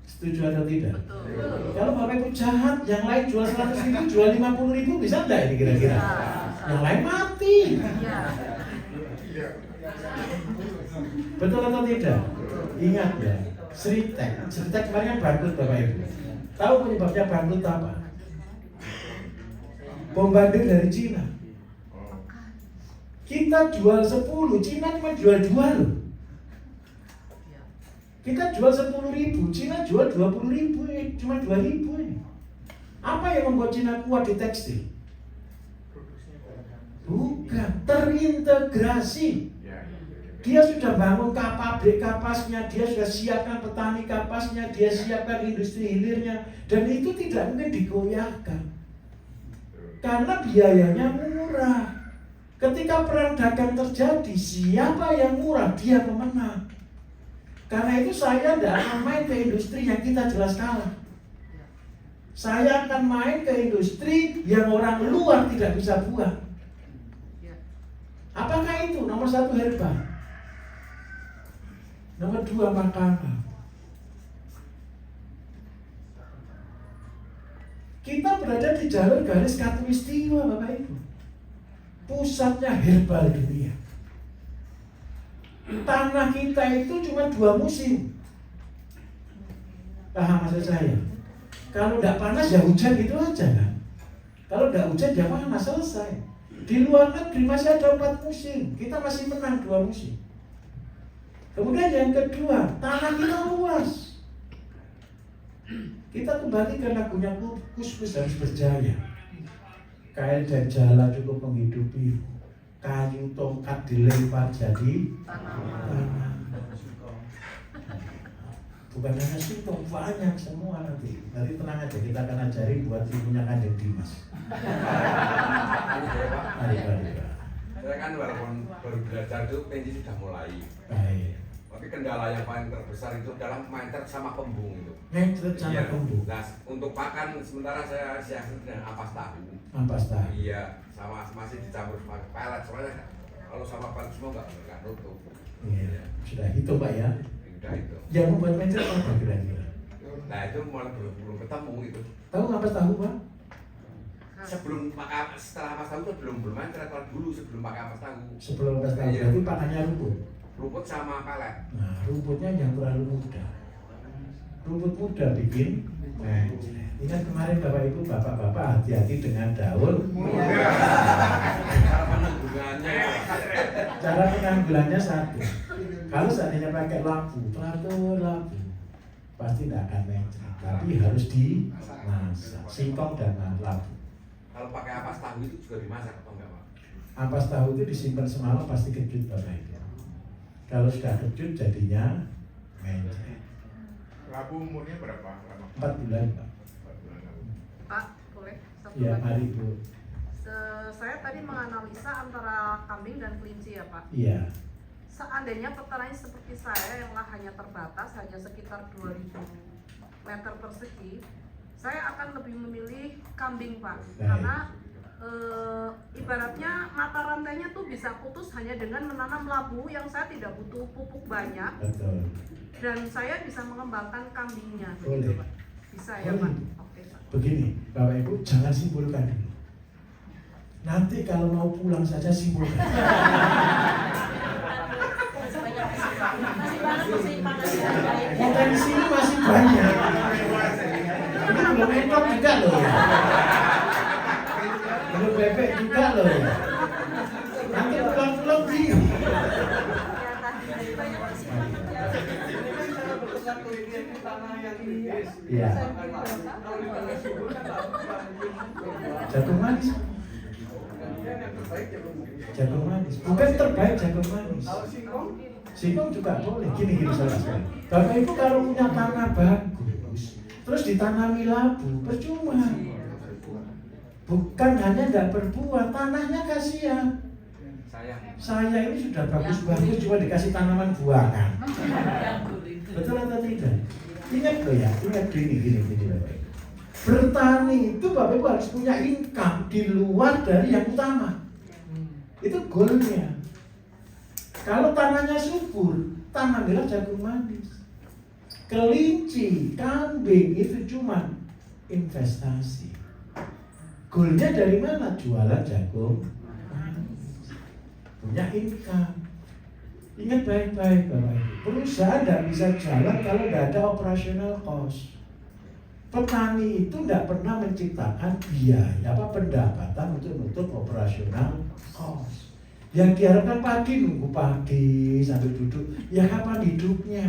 Setuju atau tidak? Betul. Kalau Bapak Ibu jahat, yang lain jual 100.000, jual 50.000, bisa enggak ini kira-kira? Yang lain mati. Iya. Iya. Betul atau tidak? Ingat ya, Sritek kemarin kan bangkrut Bapak Ibu. Tahu penyebabnya bangkrut apa? Bombardir dari Cina. Kita jual 10, Cina cuma jual 2 loh. Kita jual 10.000, Cina jual 20.000, cuma 2.000 ini. Apa yang membuat Cina kuat di tekstil? Bukan, terintegrasi. Dia sudah bangun pabrik kapasnya, dia sudah siapkan petani kapasnya, dia siapkan industri hilirnya, dan itu tidak mungkin digoyahkan. Karena biayanya murah. Ketika perang dagang terjadi, siapa yang murah, dia pemenang. Karena itu saya tidak akan main ke industri yang kita jelas kalah. Saya akan main ke industri yang orang luar tidak bisa buat. Apakah itu? Nomor 1 herba, nomor 2 makanan. Kita berada di jalur garis khatulistiwa Bapak Ibu. Pusatnya herbal dunia. Tanah kita itu cuma 2 musim. Paham maksud saya? Kalau tidak panas ya hujan gitu aja kan. Kalau tidak hujan ya panas, selesai. Di luar negeri masih ada 4 musim. Kita masih menang 2 musim. Kemudian yang kedua, tanah kita luas. Kita kembali ke lagunya Kus-Kus harus berjaya. Kail dan jala cukup menghidupi, kayu tongkat dilempar jadi tanah. Bukan hanya singkong, banyak semua nanti. Nanti tenang aja, kita akan ajari buat ibunya Kanjeng Dimas. Mari. Saya kan walaupun baru belajar itu pensi sudah mulai. Baik. Waktu Tapi kendala yang paling terbesar itu adalah mencret sama kembung itu. Mencret sama Iya. kembung. Nah, untuk pakan sementara saya siasat dengan ampas tahu. Ampas tahu. Iya, sama masih dicampur pakai pelet. Soalnya kalau sama pelet semua nggak nutup. Iya. Sudah itu Pak ya. Udah itu. Yang membuat mencret apa kira-kira? Nah itu malah belum ketemu itu. Tahu ampas tahu Pak? Setelah ampas tahu itu belum mencret. Kalau dulu sebelum pakai ampas tahu. Sebelum ampas tahu Iya. berarti pakannya rumput. Rumput sama pelet. Nah, rumputnya yang terlalu muda. Rumput muda bikin mencret. Ingat kemarin Bapak Ibu, Bapak-bapak hati-hati dengan daun. Cara penanggulangannya. Cara penanggulannya satu. Kalau seandainya pakai lampu, teratur lampu, pasti tidak akan mencret. Tapi harus dimasak, singkong dan lampu. Kalau pakai ampas tahu itu juga dimasak atau enggak Pak? Ampas tahu itu disimpan semalam pasti kecut Bapak Ibu. Kalau sudah kecut jadinya mencret. Labu umurnya berapa lama? 4 bulan Pak. 4 bulan labu. Pak, boleh? Satu Ya, lagi. mari Bu. Saya tadi menganalisa antara kambing dan kelinci ya Pak. Iya. Seandainya petani seperti saya yang lahannya terbatas hanya sekitar 2000 meter persegi, saya akan lebih memilih kambing Pak. Baik. Karena ibaratnya mata rantainya tuh bisa putus hanya dengan menanam labu yang saya tidak butuh pupuk banyak Betul. dan saya bisa mengembangkan kambingnya. Boleh. Begitu, Pak. Bisa ya Pak? Boleh. Oke Pak. Begini, Bapak Ibu jangan simpulkan dulu. Nanti kalau mau pulang saja simpulkan. Potensi ini masih banyak. Ini belum ekor juga loh ya. Belum bebek juga loh ya. Nanti pulang-pulang bingung. Iya. Jagung manis. Jagung manis. Bukan terbaik jagung manis. Singkong juga boleh. Gini saudara. Bapak Ibu kalau punya tanah bagus, terus ditanami labu, percuma. Bukan hanya tidak berbuah, tanahnya kasihan. Saya ini sudah bagus-bagus cuma dikasih tanaman buahan. Betul atau tidak? Ingat loh ya, ingat gini Bapak Ibu. Bertani itu Bapak Ibu harus punya income di luar dari yang utama. Itu goalnya. Kalau tanahnya subur, tanamilah jagung manis. Kelinci, kambing itu cuma investasi. Goalnya dari mana? Jualan jagung manis. Punya income. Ingat baik-baik Bapak Ibu. Perusahaan tidak bisa jalan kalau tidak ada operational cost. Petani itu tidak pernah menciptakan biaya pendapatan untuk menutup operasional cost. Yang diharapkan pagi nunggu pagi sambil duduk, ya kapan hidupnya?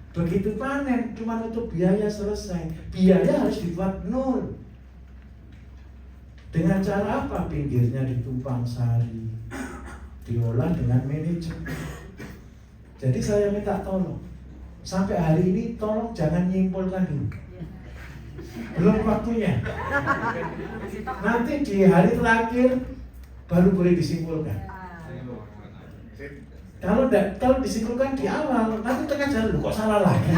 Begitu panen cuma nutup biaya selesai. Biaya harus dibuat nol. Dengan cara apa? Pinggirnya ditumpang sari, diolah dengan manajemen. Jadi saya minta tolong, sampai hari ini tolong jangan nyimpulkan dulu. Belum waktunya. Nanti di hari terakhir baru boleh disimpulkan. Kalau disimpulkan di awal, nanti tengah jalan kok salah lagi.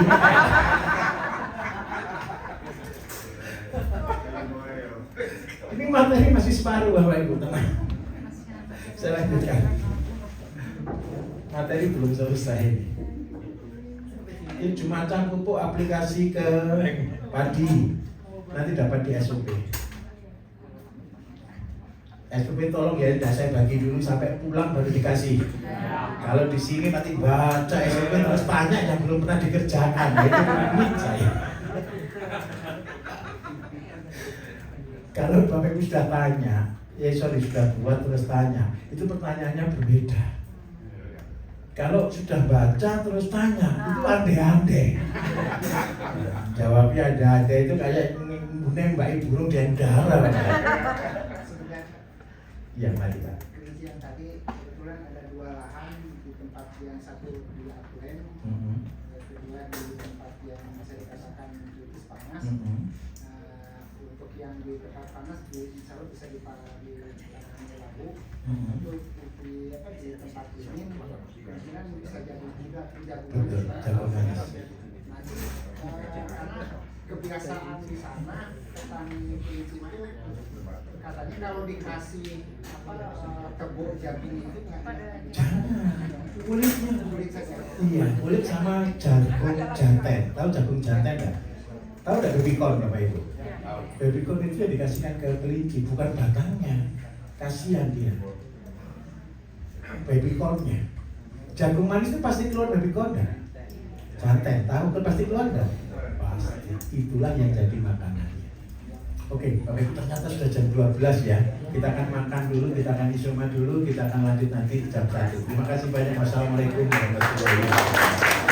Ini materi masih separuh Bapak Ibu, tenang. Saya lanjutkan. Materi belum selesai ini. Ini Jumatan pupuk aplikasi ke padi. Nanti dapat di SOP. SOP tolong ya, saya bagi dulu sampai pulang baru dikasih. Kalau di sini nanti baca SOP terus tanya yang belum pernah dikerjakan, itu rumit saya. Kalau Bapak Ibu sudah tanya, sudah buat terus tanya, itu pertanyaannya berbeda. Kalau sudah baca terus tanya, itu andai-andai. Jawabnya andai-andai itu kayak nembak burung di udara. Ya, mari Pak. Kelinci yang tadi kebetulan ada 2 lahan, di tempat yang satu di Upland, kedua di tempat yang bisa dikatakan kritis panas. Untuk untuk yang di tempat panas insya Allah bisa di labu. Hmm. Untuk di tempat dingin kemungkinan bisa jadi juga jagung Betul, jagung manis. Nanti karena kebiasaan di sana petani kelinci itu katanya kalau dikasih kebo jagung itu Kulitnya. kulit saja. Iya, kulit sama jagung jantan. Tahu jagung jantan nggak? Tahu nggak baby corn Bapak Ibu? Baby corn itu dikasihkan ke kelinci, bukan batangnya. Kasihan dia. Baby cornnya. Jagung manis itu pasti keluar baby corn nggak? Jantan, tahu kan pasti keluar nggak? Pasti. Itulah yang jadi makanannya. Oke, Bapak Ibu, ternyata sudah jam 12 ya. Kita akan makan dulu, kita akan isoma dulu, kita akan lanjut nanti jam 1. Terima kasih banyak. Wassalamualaikum warahmatullahi wabarakatuh.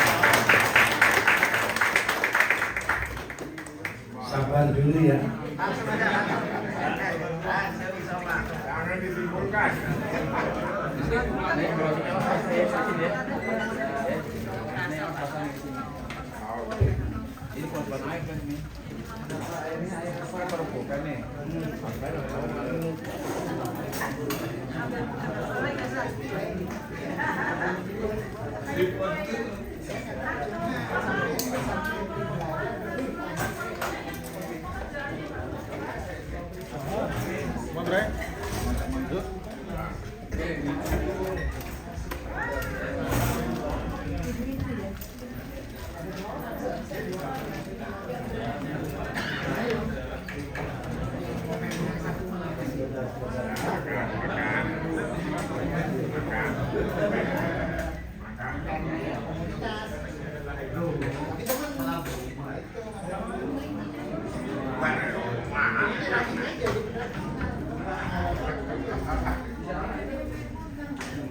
Sabar dulu ya. Jangan disimpulkan. Ini korban air kan ini. Airnya air apa perbukan nih?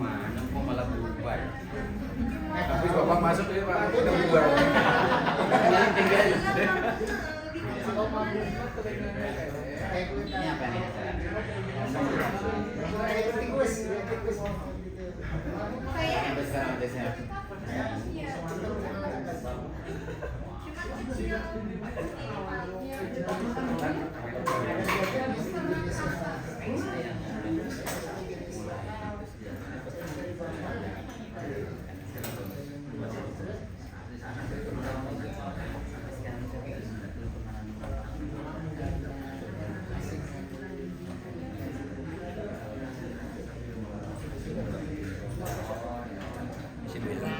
Mana kok malah berubah ya? Tapi bapak masuk ya Pak, udah bubar. Yang tinggal. Ini apa nih? Sampai sekarang udah sehat. Masih beda.